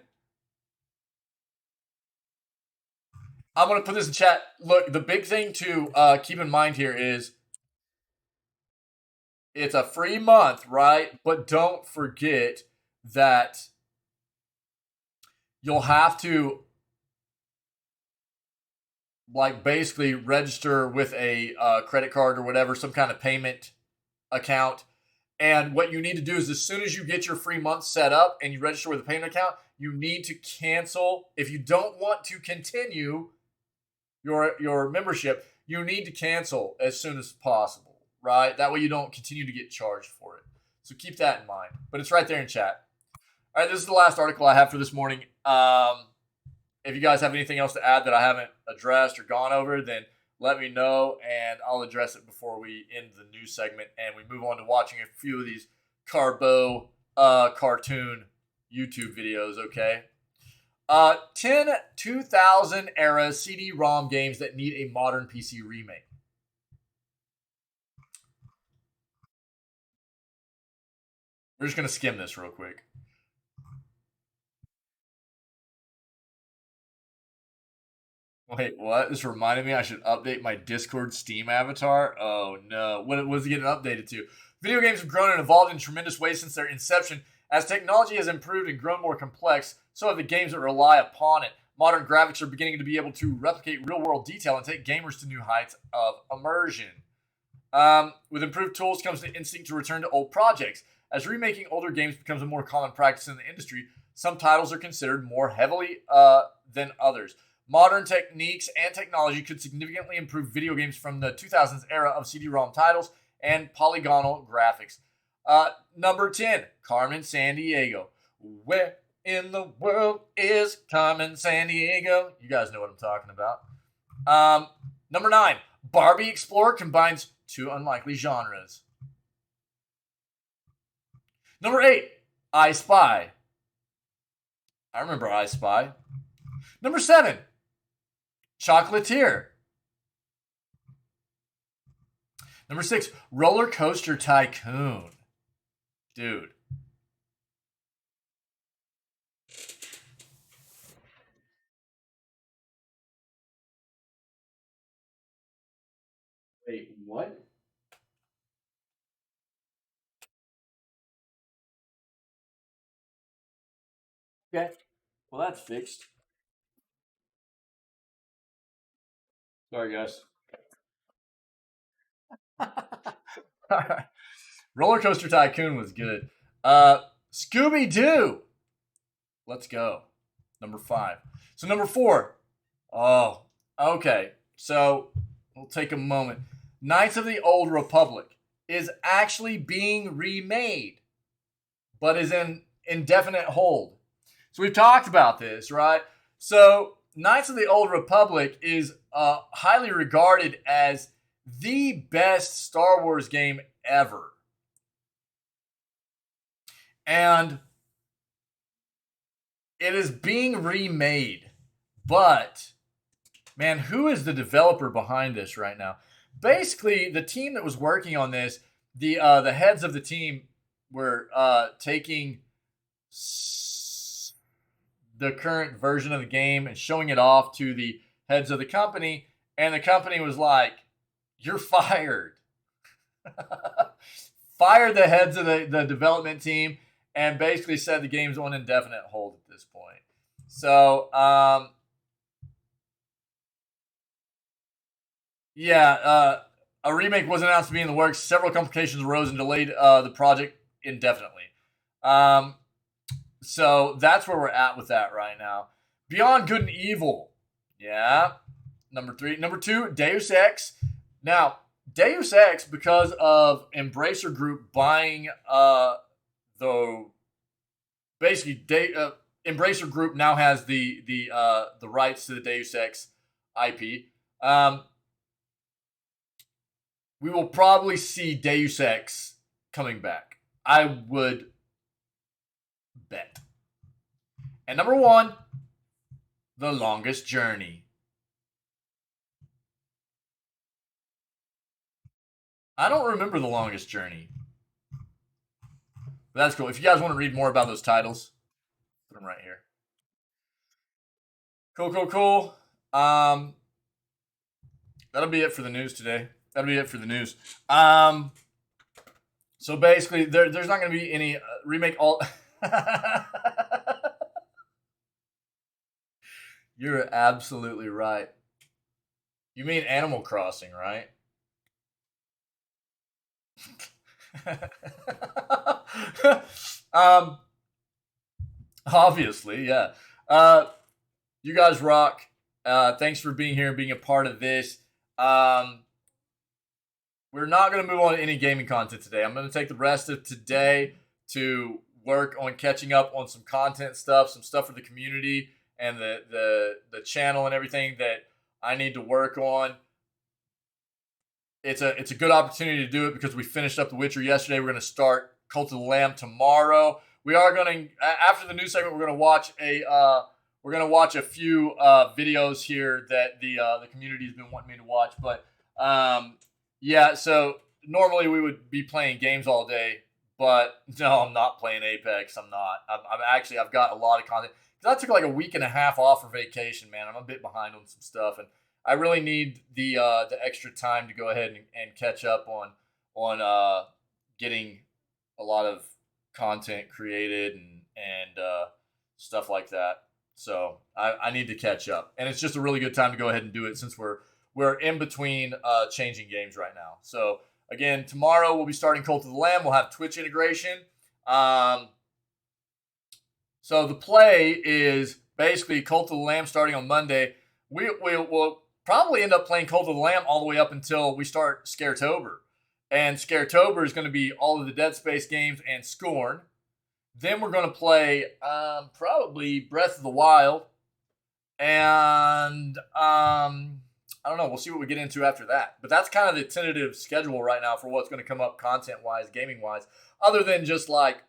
I'm going to put this in chat. Look, the big thing to keep in mind here is it's a free month, right? But don't forget that you'll have to basically register with a credit card or whatever, some kind of payment account. And what you need to do is as soon as you get your free month set up and you register with a payment account, you need to cancel. If you don't want to continue your membership, you need to cancel as soon as possible, right? That way you don't continue to get charged for it. So keep that in mind. But it's right there in chat. All right, this is the last article I have for this morning. If you guys have anything else to add that I haven't addressed or gone over, then let me know, and I'll address it before we end the news segment and we move on to watching a few of these Carbo cartoon YouTube videos, okay? 10 2000 era CD-ROM games that need a modern PC remake. We're just going to skim this real quick. Wait, what? This reminded me I should update my Discord Steam avatar? Oh, no. What was it getting updated to? Video games have grown and evolved in tremendous ways since their inception. As technology has improved and grown more complex, so have the games that rely upon it. Modern graphics are beginning to be able to replicate real-world detail and take gamers to new heights of immersion. With improved tools comes the instinct to return to old projects. As remaking older games becomes a more common practice in the industry, some titles are considered more heavily than others. Modern techniques and technology could significantly improve video games from the 2000s era of CD-ROM titles and polygonal graphics. Number 10, Carmen Sandiego. Where in the world is Carmen Sandiego? You guys know what I'm talking about. Number 9, Barbie Explorer combines two unlikely genres. Number 8, I Spy. I remember I Spy. Number 7, Chocolatier. Number 6, Roller Coaster Tycoon. Dude. Wait, what? Okay. Well, that's fixed. Sorry, guys. Roller Coaster Tycoon was good. Scooby-Doo. Let's go. Number 5. So number 4. Oh, okay. So we'll take a moment. Knights of the Old Republic is actually being remade, but is in indefinite hold. So we've talked about this, right? So Knights of the Old Republic is highly regarded as the best Star Wars game ever. And it is being remade. But, man, who is the developer behind this right now? Basically, the team that was working on this, the heads of the team were taking the current version of the game and showing it off to the heads of the company, and the company was like, "You're fired." Fired the heads of the development team and basically said the game's on indefinite hold at this point. So, a remake was announced to be in the works. Several complications arose and delayed the project indefinitely. So that's where we're at with that right now. Beyond Good and Evil Yeah. Number 3. Number 2, Deus Ex. Now, Deus Ex, because of Embracer Group buying Embracer Group now has the rights to the Deus Ex IP. We will probably see Deus Ex coming back. I would bet. And number 1, The Longest Journey. I don't remember The Longest Journey. But that's cool. If you guys want to read more about those titles, put them right here. Cool. That'll be it for the news today. So basically, there's not going to be any remake all. You're absolutely right. You mean Animal Crossing, right? Obviously, yeah. You guys rock. Thanks for being here and being a part of this. We're not going to move on to any gaming content today. I'm going to take the rest of today to work on catching up on some content stuff, some stuff for the community and the channel and everything that I need to work on. It's a good opportunity to do it because we finished up The Witcher yesterday. We're going to start Cult of the Lamb tomorrow. We are going to, after the news segment, we're going to watch a few videos here that the community has been wanting me to watch. But yeah, so normally we would be playing games all day, but no, I'm not playing Apex. I'm not. I've got a lot of content. Because I took like a week and a half off for vacation, man. I'm a bit behind on some stuff, and I really need the extra time to go ahead and catch up on getting a lot of content created and stuff like that. So I need to catch up, and it's just a really good time to go ahead and do it since we're in between changing games right now. So again, tomorrow we'll be starting Cult of the Lamb. We'll have Twitch integration. So the play is basically Cult of the Lamb starting on Monday. We'll probably end up playing Cult of the Lamb all the way up until we start Scaretober. And Scaretober is going to be all of the Dead Space games and Scorn. Then we're going to play probably Breath of the Wild. And I don't know. We'll see what we get into after that. But that's kind of the tentative schedule right now for what's going to come up content-wise, gaming-wise. Other than just like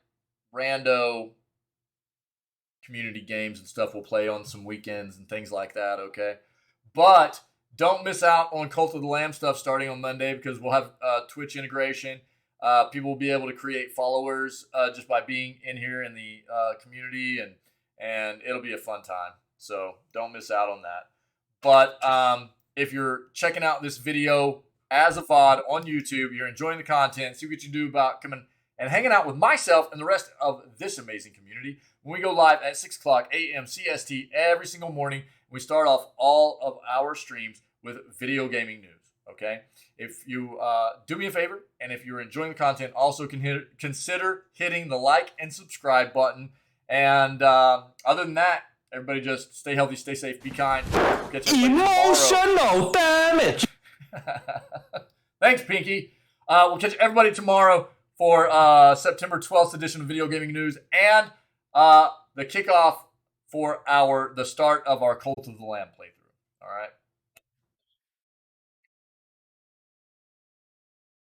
rando community games and stuff we'll play on some weekends and things like that, okay? But don't miss out on Cult of the Lamb stuff starting on Monday because we'll have Twitch integration. People will be able to create followers just by being in here in the community, and it'll be a fun time. So don't miss out on that. But if you're checking out this video as a VOD on YouTube, you're enjoying the content, see what you do about coming and hanging out with myself and the rest of this amazing community when we go live at 6 o'clock a.m. CST every single morning. We start off all of our streams with video gaming news, okay? If you do me a favor, and if you're enjoying the content, also consider hitting the like and subscribe button. And other than that, everybody just stay healthy, stay safe, be kind. Emotional damage. Thanks, Pinky. We'll catch everybody tomorrow for September 12th edition of Video Gaming News and the kickoff for the start of our Cult of the Lamb playthrough. All right.